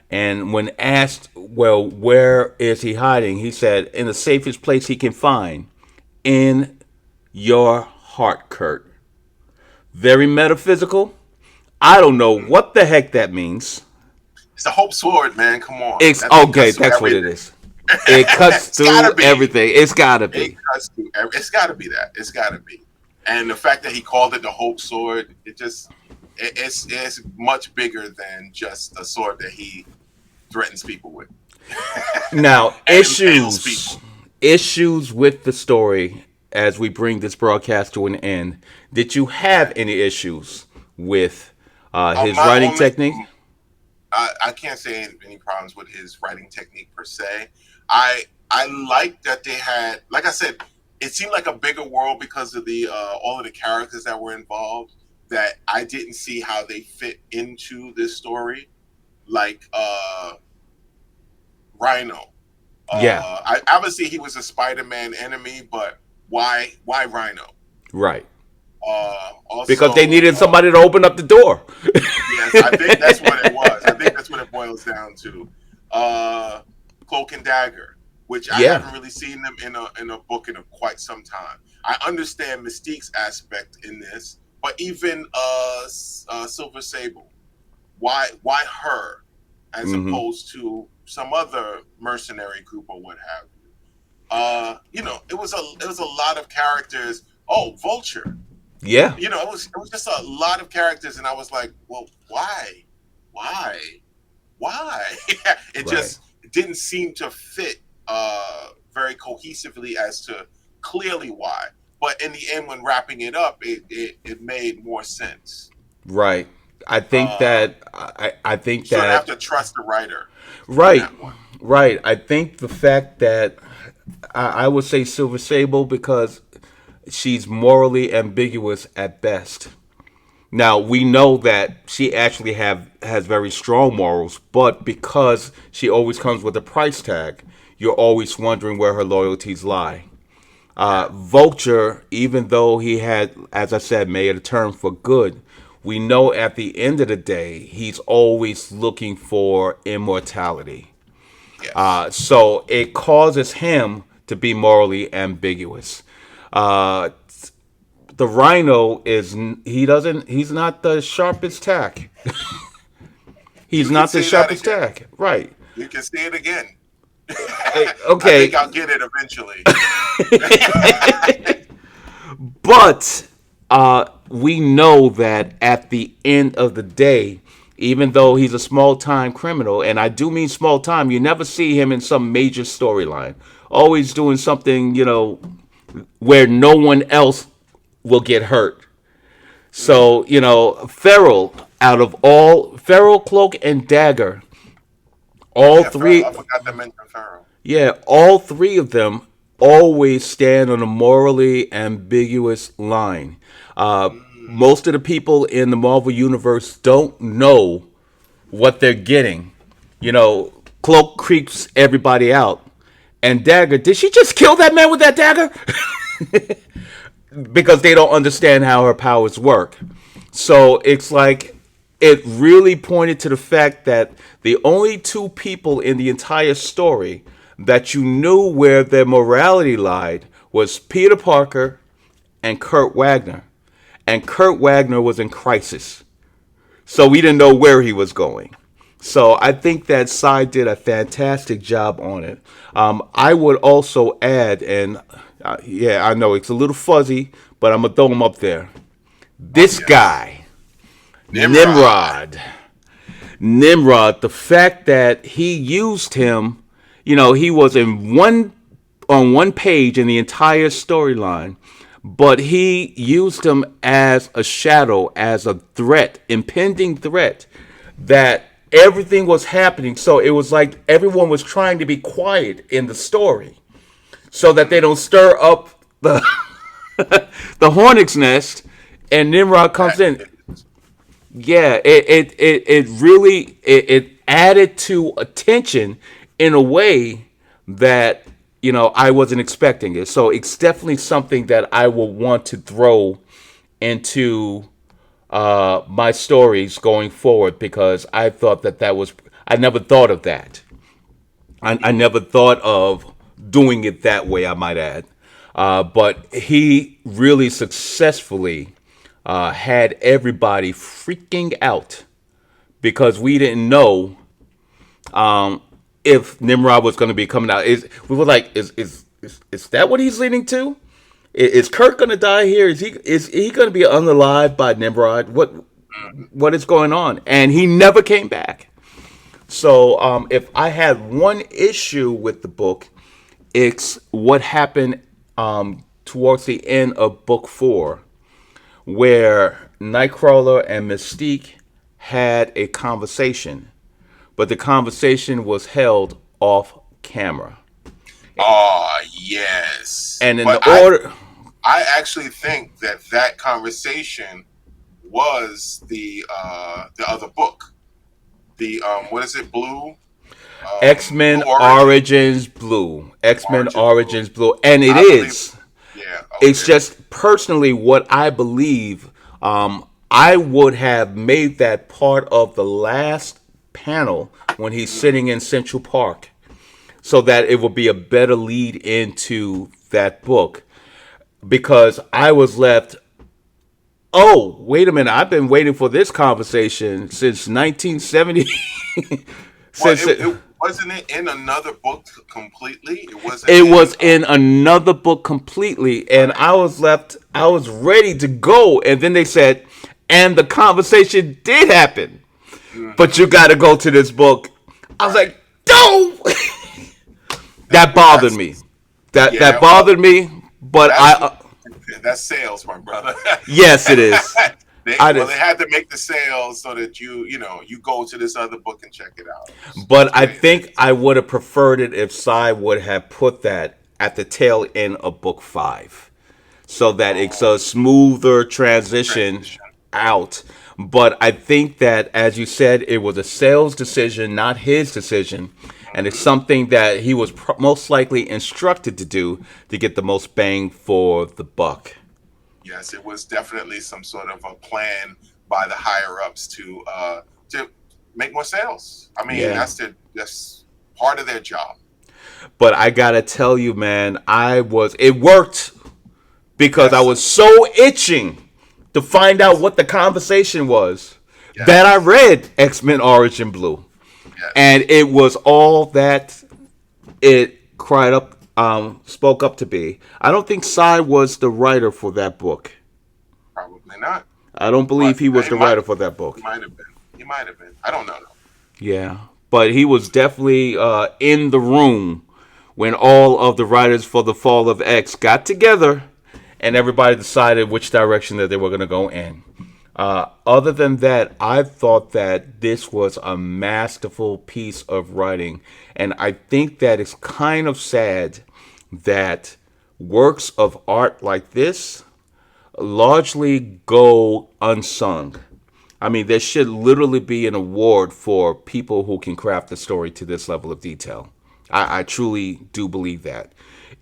And when asked, well, where is he hiding? He said, in the safest place he can find, in your heart, Kurt. Very metaphysical. I don't know what the heck that means. It's the Hope Sword, man. Come on, It's that thing okay. cuts through That's what it everything. is. It cuts It's gotta through be. everything. It's gotta It be. cuts through. It's gotta be that. It's gotta be. And the fact that he called it the Hope Sword, it's much bigger than just a sword that he threatens people with Now, and impales people. issues with the story as we bring this broadcast to an end. Did you have any issues with his My writing only, technique? I can't say any problems with his writing technique per se. I like that they had, like I said, it seemed like a bigger world because of the all of the characters that were involved. That I didn't see how they fit into this story, like Rhino. Yeah, I obviously he was a Spider-Man enemy, but why Rhino? right. Because they Also, needed somebody to open up the door. yes, I think that's what it was. I think that's what it boils down to. Uh, Cloak and Dagger, which I Yeah. haven't really seen them in a book in quite some time. I understand Mystique's aspect in this, but even Silver Sable, why her as Hmm. opposed to some other mercenary group or what have you? It was a lot of characters. Oh, Vulture. Yeah, It was just a lot of characters, and I was like, well, why, why? It right. just didn't seem to fit very cohesively as to clearly why. But in the end, when wrapping it up, it made more sense. Right. Uh, I think you sort of have that to trust the writer in right. that one. Right. I think the fact that I would say Silver Sable because she's morally ambiguous at best. Now we know that she actually have has very strong morals, but because she always comes with a price tag, you're always wondering where her loyalties lie. Yeah. Vulture, even though he had, as I said, made a turn for good, we know at the end of the day he's always looking for immortality. Yes. So it causes him to be morally ambiguous. Uh, the Rhino he's not the sharpest tack. He's You can not the say that sharpest again. tack, right? You can say it again. I think Okay, I'll get it eventually. but we know that at the end of the day, even though he's a small time criminal, and I do mean small time, you never see him in some major storyline. Always doing something, where no one else will get hurt. So, Feral, out of all, Feral, Cloak, and Dagger, all Yeah, Pharaoh. I three, forgot to mention Pharaoh. yeah, all three of them always stand on a morally ambiguous line. Mm, Most of the people in the Marvel Universe don't know what they're getting. Cloak creeps everybody out. And Dagger, did she just kill that man with that dagger? Because they don't understand how her powers work. So it's like it really pointed to the fact that the only two people in the entire story that you knew where their morality lied was Peter Parker and Kurt Wagner. And Kurt Wagner was in crisis. So we didn't know where he was going. So I think that Cy did a fantastic job on it. I would also add, and yeah, I know it's a little fuzzy, but I'm gonna throw him up there. oh This yes, guy, Nimrod. Nimrod. Nimrod, the fact that he used him, he was on one page in the entire storyline, but he used him as a shadow, as a threat, impending threat, that everything was happening. So it was like everyone was trying to be quiet in the story so that they don't stir up the the hornet's nest, and Nimrod comes That in. is, Yeah, it really it added to attention in a way that I wasn't expecting it. So it's definitely something that I will want to throw into my stories going forward, because I thought that was I never thought of that. I never thought of doing it that way, I might add. But he really successfully had everybody freaking out because we didn't know if Nimrod was going to be coming out. We were like, is that what he's leading to? Is Kirk going to die here? Is he going to be unalived by Nimrod? What is going on? And he never came back. So if I had one issue with the book, it's what happened towards the end of book 4, where Nightcrawler and Mystique had a conversation, but the conversation was held off camera. oh yes. And in But the order, I actually think that that conversation was the other book. The what is it? X Men Blue Origin, Origins Blue, X Men Origins Blue. Origins Blue, and it I believe. is. Yeah. It's Okay. just personally what I believe. I would have made that part of the last panel when he's sitting in Central Park, so that it would be a better lead into that book. Because I was left, oh, wait a minute, I've been waiting for this conversation since 1970. Well, Since it wasn't it in another book completely. It wasn't it in. was in another book completely, and Right. I was ready to go, and then they said, and the conversation did happen, but you Hmm. got to go to this book. I was Right. like, no. That bothered That's me. That yeah. Well, bothered me, but that's that's sales, my brother. yes, it is. I Well, they just had to make the sales so that you go to this other book and check it out. That's But the I way it think is. I would have preferred it if Cy would have put that at the tail end of book 5, so that it's Oh, a smoother transition transition. out. But I think that, as you said, it was a sales decision, not his decision. And it's Hmm. something that he was most likely instructed to do to get the most bang for the buck. Yes, it was definitely some sort of a plan by the higher ups to make more sales. I mean, Yeah. that's part of their job. But I gotta tell you, man, it worked because I Yes, was so itching to find out yes, what the conversation was that I yes, read X-Men Origin Blue. And yes. it was all that it spoke up to be. I don't think Cy was the writer for that book. Probably not, I don't believe but he was it the might writer for that he book. might have been. He might have been. I don't know. Yeah, but he was definitely in the room when all of the writers for the Fall of X got together and everybody decided which direction that they were going to go in. Other than that, I thought that this was a masterful piece of writing, and I think that it's kind of sad that works of art like this largely go unsung. I mean, there should literally be an award for people who can craft a story to this level of detail. I truly do believe that.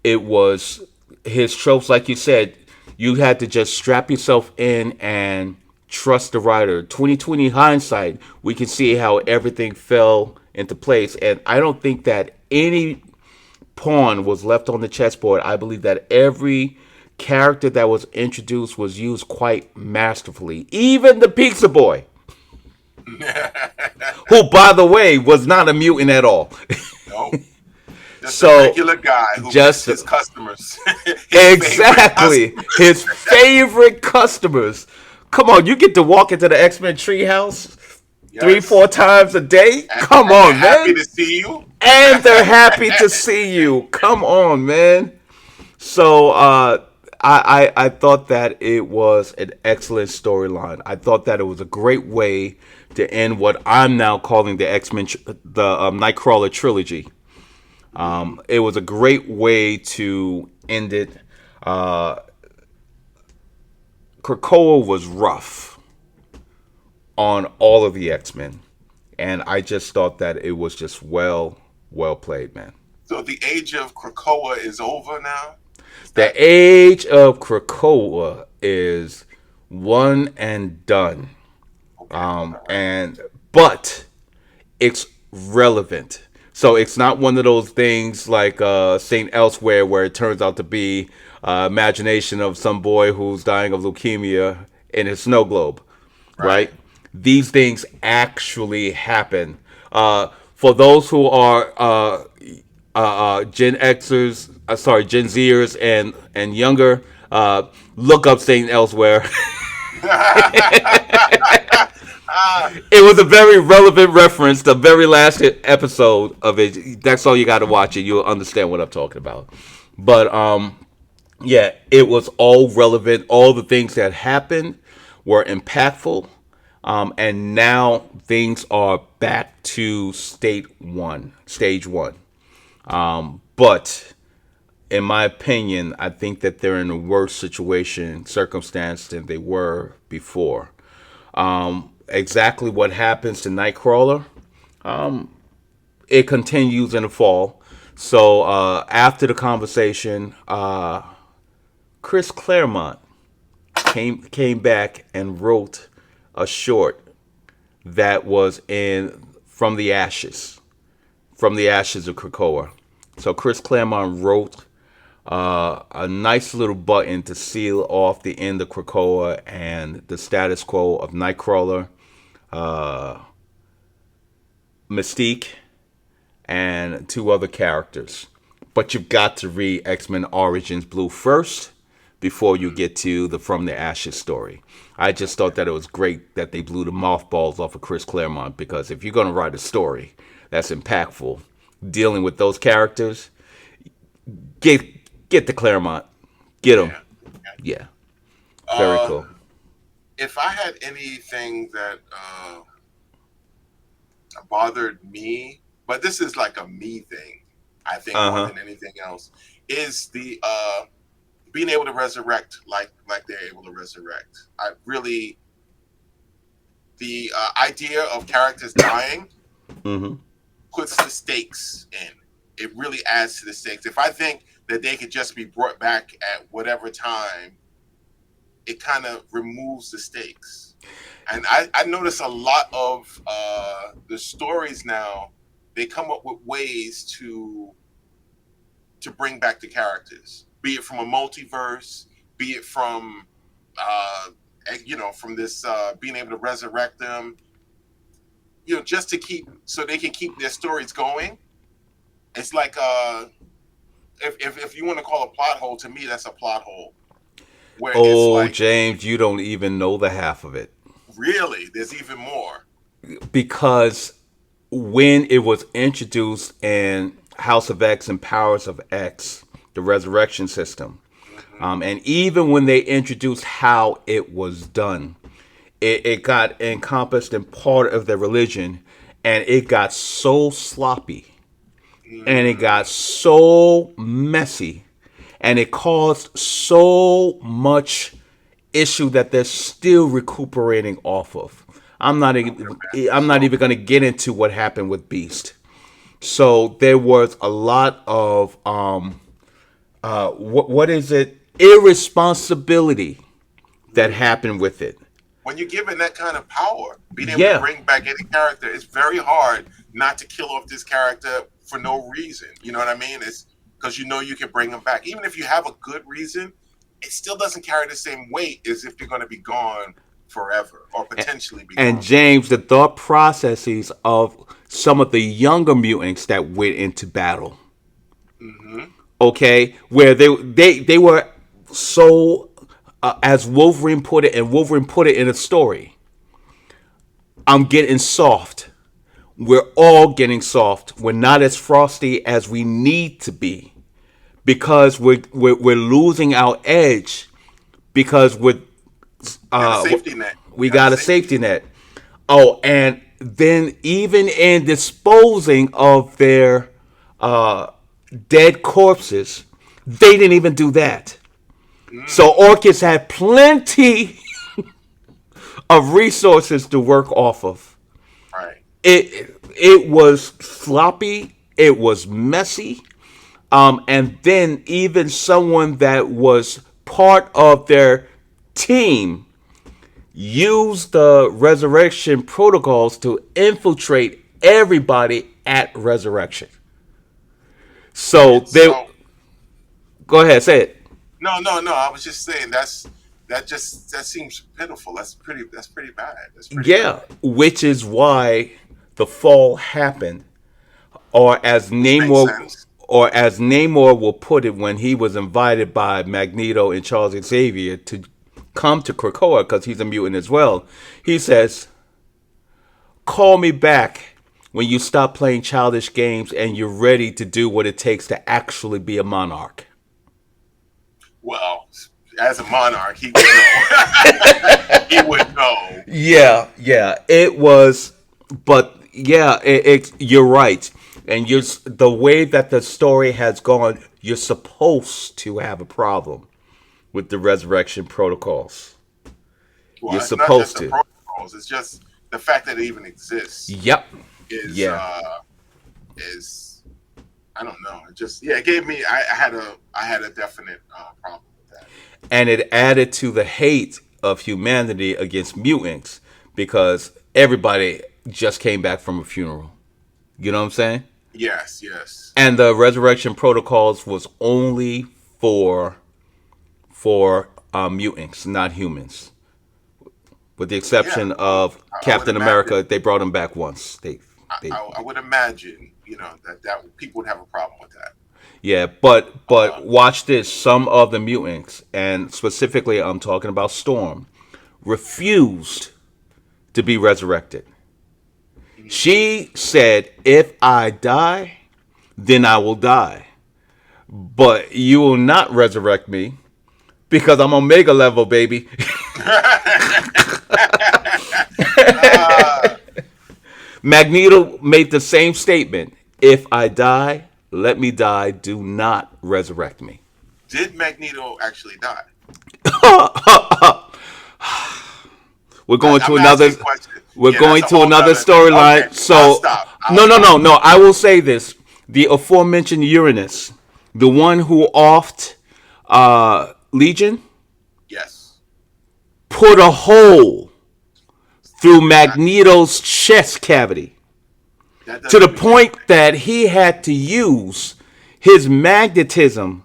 It was his tropes, like you said, you had to just strap yourself in and trust the writer. 2020 hindsight, we can see how everything fell into place. And I don't think that any pawn was left on the chessboard. I believe that every character that was introduced was used quite masterfully. Even the pizza boy, who, by the way, was not a mutant at all. No, just a So, regular guy who missed just his customers, his favorite exactly customers. his favorite customers. Come on, you get to walk into the X-Men treehouse three, Yes, four times a day. Come and they're on, happy man. to see you. And they're happy to see you. Come on, man. So I thought that it was an excellent storyline. I thought that it was a great way to end what I'm now calling the the Nightcrawler trilogy. Mhm. It was a great way to end it. Uh, Krakoa was rough on all of the X-Men, and I just thought that it was just well played, man. So the age of Krakoa is over now. Is The that age of Krakoa is one and done. okay? All right. And but it's relevant. So it's not one of those things like Saint Elsewhere where it turns out to be imagination of some boy who's dying of leukemia in his snow globe, Right. right? These things actually happen. For those who are Gen Xers, sorry, Gen Zers and younger, look up Saint Elsewhere. Ah, It was a very relevant reference. The very last episode of it. That's all you got to watch it. You'll understand what I'm talking about. But yeah, it was all relevant. All the things that happened were impactful. And now things are back to stage one. But in my opinion, I think that they're in a worse circumstance than they were before. Exactly what happens to Nightcrawler, it continues in the fall. So after the conversation, Chris Claremont came back and wrote a short that was in from the ashes of Krakoa. So Chris Claremont wrote a nice little button to seal off the end of Krakoa and the status quo of Nightcrawler, Mystique, and two other characters. But you've got to read X-Men Origins Blue first before you mm, get to the From the Ashes story. I just thought okay. that it was great that they blew the mothballs off of Chris Claremont because if you're going to write a story that's impactful, dealing with those characters, get the Claremont, get them. Yeah. Okay. Yeah, very Uh, cool. if I had anything that bothered me, but this is like a me thing, I think Uh more huh. than anything else, is the being able to resurrect like they're able to resurrect. I really the idea of characters dying Mm-hmm. puts the stakes in. It really adds to the stakes. If I think that they could just be brought back at whatever time, it kind of removes the stakes. And I notice a lot of the stories now, they come up with ways to bring back the characters, be it from a multiverse, be it from uh, from this being able to resurrect them, just to keep so they can keep their stories going. It's like if you want to call a plot hole, to me that's a plot hole where it's Oh, like James, you don't even know the half of it. really there's even more. Because when it was introduced in House of X and Powers of X, the resurrection system, Hmm. and even when they introduced how it was done, it got encompassed in part of their religion, and it got so sloppy and it got Mm, so messy and it caused so much issue that they're still recuperating off of. I would I'm imagine not so. even going to get into what happened with Beast. So there was a lot of what is it, irresponsibility that Hmm. happened with it. When you're given that kind of power, being able to Yeah. bring back any character, it's very hard not to kill off this character for no reason. You know what I mean? It's because you can bring them back, even if you have a good reason. It still doesn't carry the same weight as if they're going to be gone forever or potentially be And gone James, the thought processes of some of the younger mutants that went into battle, forever. Hmm. okay, where they were so as Wolverine put it, and Wolverine put it in a story. I'm getting soft. We're all getting soft. We're not as frosty as we need to be because we're losing our edge because Got a uh, safety net. we Got a got a safety safety net. net. Oh, and then even in disposing of their uh, dead corpses, they didn't even do that. So Mm, Orchis had plenty of resources to work off of. right. It was sloppy. It was messy. And then even someone that was part of their team used the resurrection protocols to infiltrate everybody at resurrection. So It's they so go ahead, say it. no, no, no. I was just saying that seems pitiful. That's pretty bad. That's pretty Yeah, bad. which is why the fall happened, or as Which makes Namor, sense. will put it when he was invited by Magneto and Charles Xavier to come to Krakoa because he's a mutant as well. He says, "Call me back when you stop playing childish games and you're ready to do what it takes to actually be a monarch." Well, as a monarch, he would know. He would know. Yeah, yeah, it was, but yeah, you're right, and the way that the story has gone, you're supposed to have a problem with the resurrection protocols. You're Well, it's not just supposed the to. protocols. It's just the fact that it even exists Yep. is Yeah, is I don't know. It just yeah, it gave me. I had a definite problem with that. and it added to the hate of humanity against mutants because everybody just came back from a funeral. You know what I'm saying? Yes, yes. And the resurrection protocols was only for mutants, not humans. With the Yeah. exception Well, of I would Captain imagine. America, they brought him back once. They, I would imagine. That people would have a problem with that. yeah. But Uh, watch this. Some of the mutants, and specifically, I'm talking about Storm, refused to be resurrected. mm, She said, "If I die, then I will die, but you will not resurrect me because I'm Omega level, baby." uh, Magneto made the same statement. If I die, let me die. Do not resurrect me. did Magneto actually die? We're going I'm to another. asking questions. We're Yeah, that's going a to whole another nother thing. Okay, storyline. I'll So, stop. I'll no, no, stop. no, no. I will say this: the aforementioned Uranus, the one who offed Legion, Yes, put a hole through that Magneto's chest cavity that to the doesn't make any point that he had to use his magnetism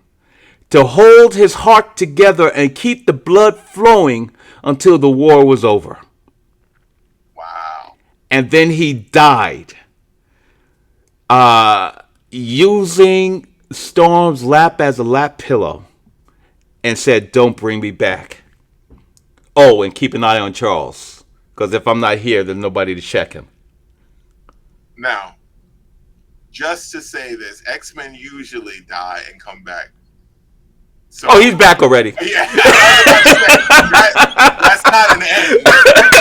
to hold his heart together and keep the blood flowing until the war was over. Wow. And then he died using Storm's lap as a lap pillow and said, "Don't bring me back." Oh, and keep an eye on Charles. Because if I'm not here, there's nobody to check him. Now, just to say this, X-Men usually die and come back. Oh, he's So, back already. yeah, I was about to say that's not an end.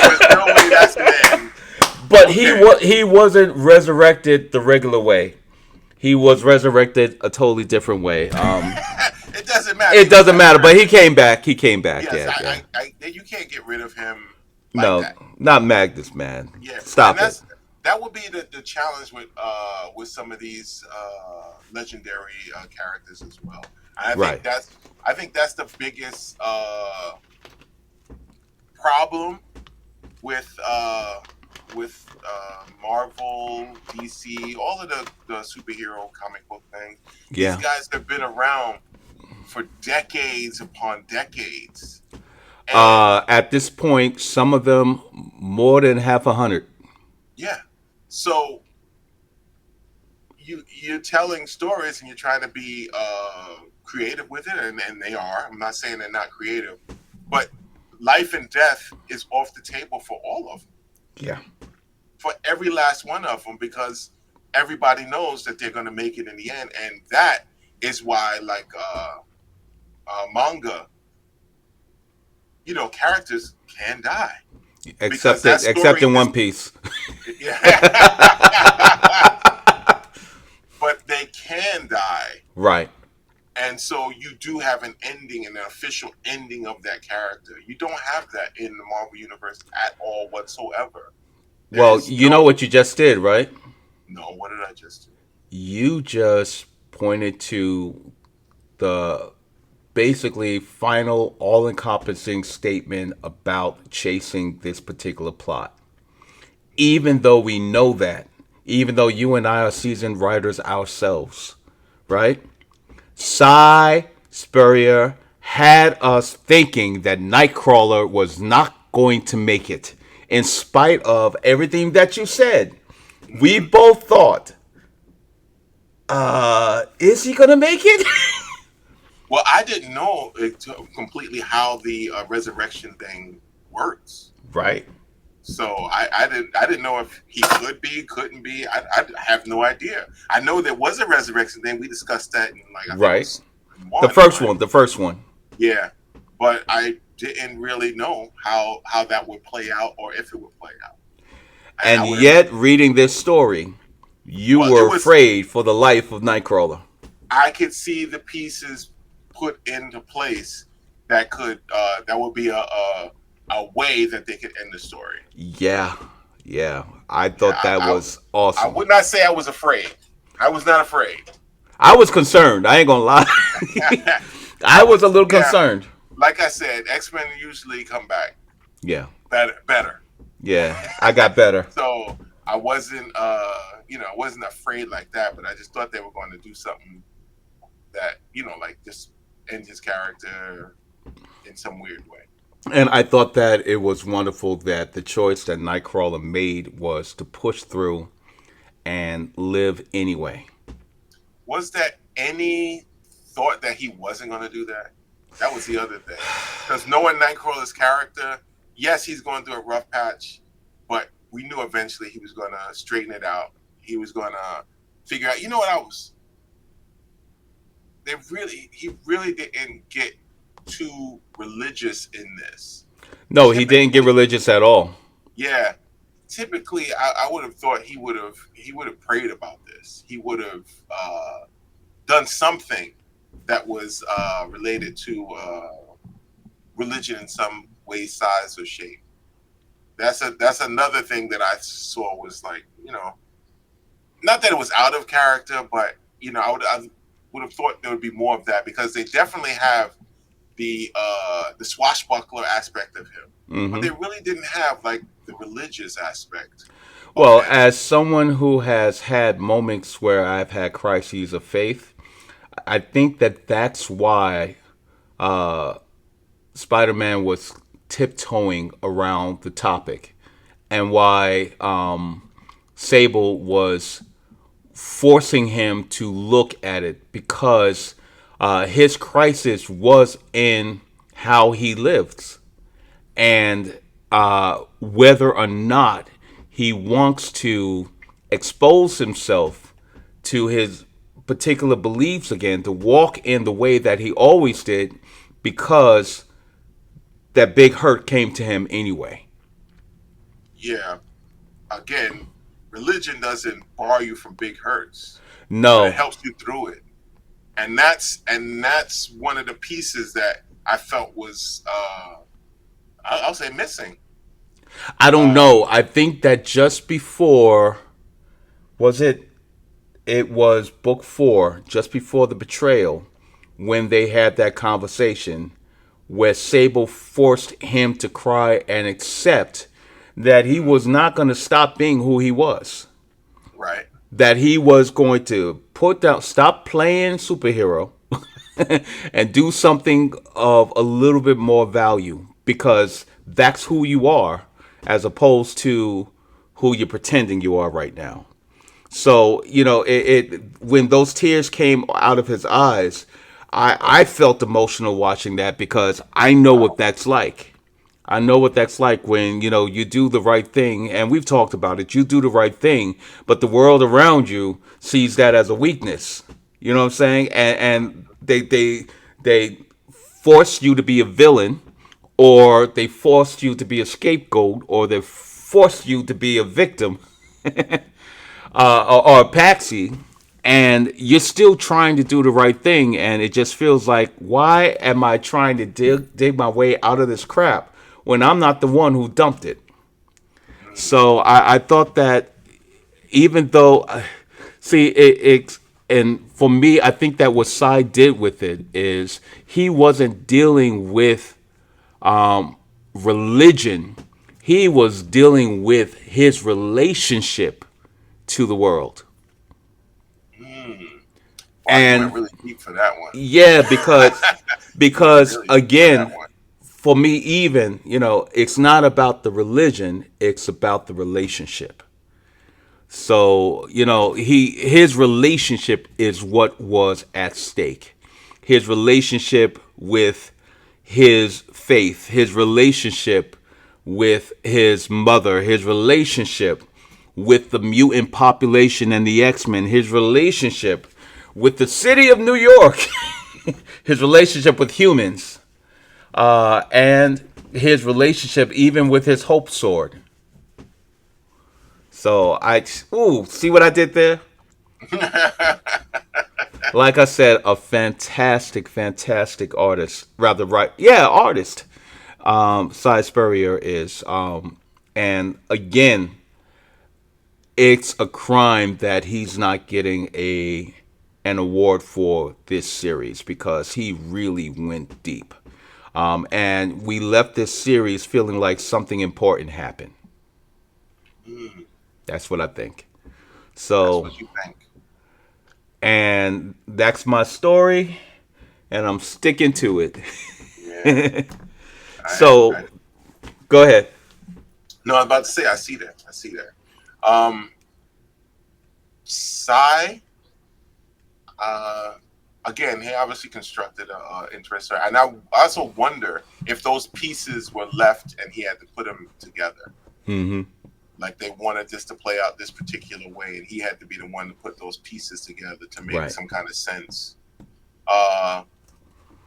There's no way that's an end. But Okay. he wasn't resurrected the regular way. He was resurrected a totally different way. It doesn't matter. It He was doesn't matter, but resurrected. he came back. He came back. Yes, Yeah, yeah. you can't get rid of him like No, that. not Magnus, man. Yeah, and Stop it. that would be the challenge with some of these legendary characters as well. And Right. I think that's the biggest problem with Marvel, DC, all of the superhero comic book things. These Yeah. guys have been around for decades upon decades, and At this point, some of them more than half a hundred. yeah, so you're telling stories and you're trying to be creative with it, and they are. I'm not saying they're not creative, but life and death is off the table for all of them, Yeah. for every last one of them, because everybody knows that they're going to make it in the end, and that is why, like manga, characters can die because that Except story in is One Piece. yeah. But they can die. Right. And so you do have an ending, an official ending of that character. You don't have that in the Marvel Universe at all whatsoever. There Well, is you know what you just did, right? no, what did I just do? You just pointed to the basically final all encompassing statement about chasing this particular plot. Even though we know that, even though you and I are seasoned writers ourselves, right? Cy Spurrier had us thinking that Nightcrawler was not going to make it. In spite of everything that you said, we Mm-hmm. both thought, is he going to make it? Well, I didn't know completely how the resurrection thing works. Right, So I didn't know if he could be, couldn't be. I have no idea. I know there was a resurrection thing. We discussed that in, like, I think it right. was The one, first right? one, the first one. Yeah, but I didn't really know how that would play out or if it would play out. And I And would have. yet, reading this story, you Well, were it was. afraid for the life of Nightcrawler. I could see the pieces put into place that would be a way that they could end the story. Yeah, yeah. I Yeah, thought that was I awesome. would not say I was afraid. I was not afraid. I was concerned. I ain't gonna lie. I I was a was, little yeah. concerned. Like I said, X-Men usually come back Yeah, better. yeah. I got better. So I wasn't, I wasn't afraid like that, but I just thought they were going to do something that, like just end his character in some weird way. And I thought that it was wonderful that the choice that Nightcrawler made was to push through and live anyway. Was there any thought that he wasn't going to do that? That was the other thing. Because knowing Nightcrawler's character, yes, he's going through a rough patch, but we knew eventually he was going to straighten it out. He was going to figure out. You know what I was? He really didn't get too religious in this. No, he didn't get Typically, religious at all. yeah. Typically, I would have thought he would have prayed about this. He would have done something that was related to religion in some way, size, or shape. That's another thing that I saw was like, not that it was out of character, but I would have thought there would be more of that because they definitely have the swashbuckler aspect of him, but they Hmm. really didn't have like the religious aspect of Well, him. as someone who has had moments where I've had crises of faith, I think that that's why Spider-Man was tiptoeing around the topic, and why Sable was forcing him to look at it, because his crisis was in how he lives, and whether or not he wants to expose himself to his particular beliefs again, to walk in the way that he always did, because that big hurt came to him anyway. Yeah, again, religion doesn't bar you from big hurts, but it No, helps you through it, and that's one of the pieces that I felt was I'll say missing. I don't know. Um, I think that just before, was it? It was book four, just before the betrayal, when they had that conversation where Sable forced him to cry and accept that he was not going to stop being who he was. right. That he was going to put down, stop playing superhero, and do something of a little bit more value, because that's who you are, as opposed to who you're pretending you are right now. So it when those tears came out of his eyes, I felt emotional watching that, because I know what that's like. I know what that's like when you do the right thing, and we've talked about it. You do the right thing, but the world around you sees that as a weakness. You know what I'm saying? And they force you to be a villain, or they forced you to be a scapegoat, or they forced you to be a victim, or a patsy, and you're still trying to do the right thing, and it just feels like, why am I trying to dig my way out of this crap when I'm not the one who dumped it? Mm, So I thought that, even though, see, and for me, I think that what Cy did with it is he wasn't dealing with religion. He was dealing with his relationship to the world. mm. Wow, you went And really deep for that one. yeah, because Really deep for that again, one. for me, even it's not about the religion, it's about the relationship. So his relationship is what was at stake. His relationship with his faith, his relationship with his mother, his relationship with the mutant population and the X-Men, his relationship with the city of New York, his relationship with humans, and his relationship even with his hope sword. So see what I did there? Like I said, a fantastic, fantastic artist. Rather, right? Yeah, artist. Cy Spurrier is. And again, it's a crime that he's not getting a an award for this series, because he really went deep. And we left this series feeling like something important happened. Mm, That's what I think. that's So, what you think. and that's my story, and I'm sticking to it. Yeah. I So, go ahead. no, I was about to say I see that. I see that. Um, Psy, uh, again, he obviously constructed a interesting, and I also wonder if those pieces were left and he had to put them together. Hmm. Like they wanted this to play out this particular way, and he had to be the one to put those pieces together to make Right. some kind of sense. Uh,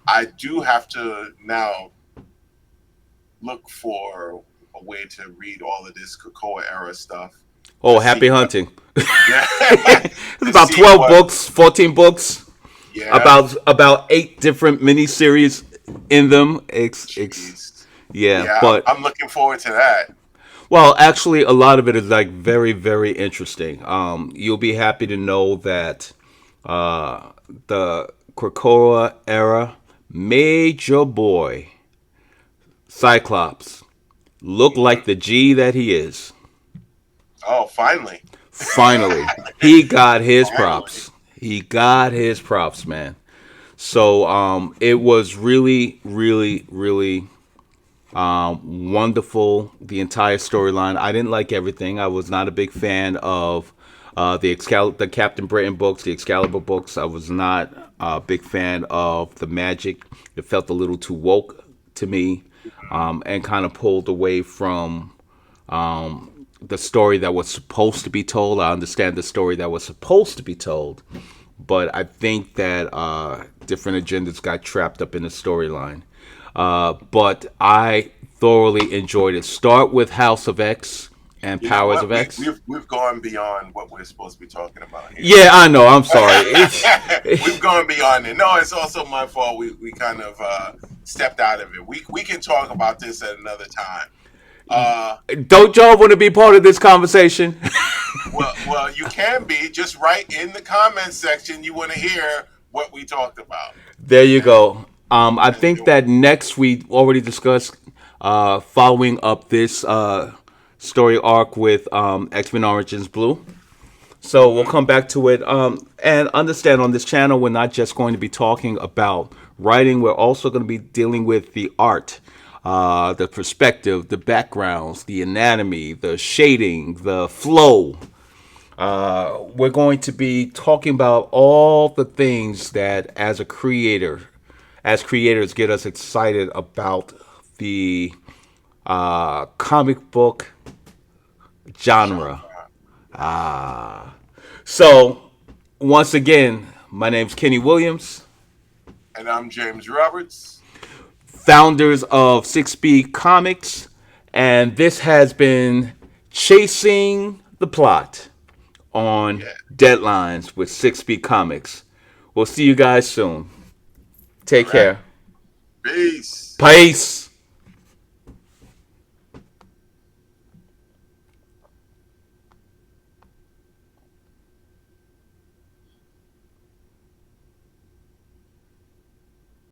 I do have to now look for a way to read all of this Cocoa era stuff Oh, to happy see what, hunting. yeah, It's to about see 12 what, books, 14 books, yeah, about 8 different miniseries in them. jeez, Yeah, yeah, I'm looking forward to that. Well, actually, a lot of it is like very, very interesting. You'll be happy to know that uh, the Krakoa era made your boy Cyclops look Hmm. like the G that he is. Oh, finally. Finally, he got his Finally. props. He got his props, man. So it was really, really, really wonderful. The entire storyline. I didn't like everything. I was not a big fan of the Captain Britain books, the Excalibur books. I was not a big fan of the magic. It felt a little too woke to me, and kind of pulled away from the story that was supposed to be told. I understand the story that was supposed to be told, but I think that different agendas got trapped up in the storyline. But I thoroughly enjoyed it. Start with House of X and You know Powers what? of X. We've gone beyond what we're supposed to be talking about here. Yeah, I know. I'm sorry. We've gone beyond it. No, it's also my fault. We kind of stepped out of it. We can talk about this at another time. Uh, Don't y'all want to be part of this conversation? well, you can be. Just write in the comments section you want to hear what we talked about, There you and go. I and think that next we already discussed following up this story arc with X Men Origins Blue. So we'll mhm. come back to it. And understand on this channel, we're not just going to be talking about writing, we're also going to be dealing with the art, the perspective, the backgrounds, the anatomy, the shading, the flow. We're going to be talking about all the things that, as creators, get us excited about the comic book genre. Genre. So, once again, my name's Kenny Williams, And I'm James Roberts. founders of 6B Comics, and this has been Chasing the Plot on Yeah. Deadlines with 6B Comics. We'll see you guys soon. All Take right. care. Peace. Peace.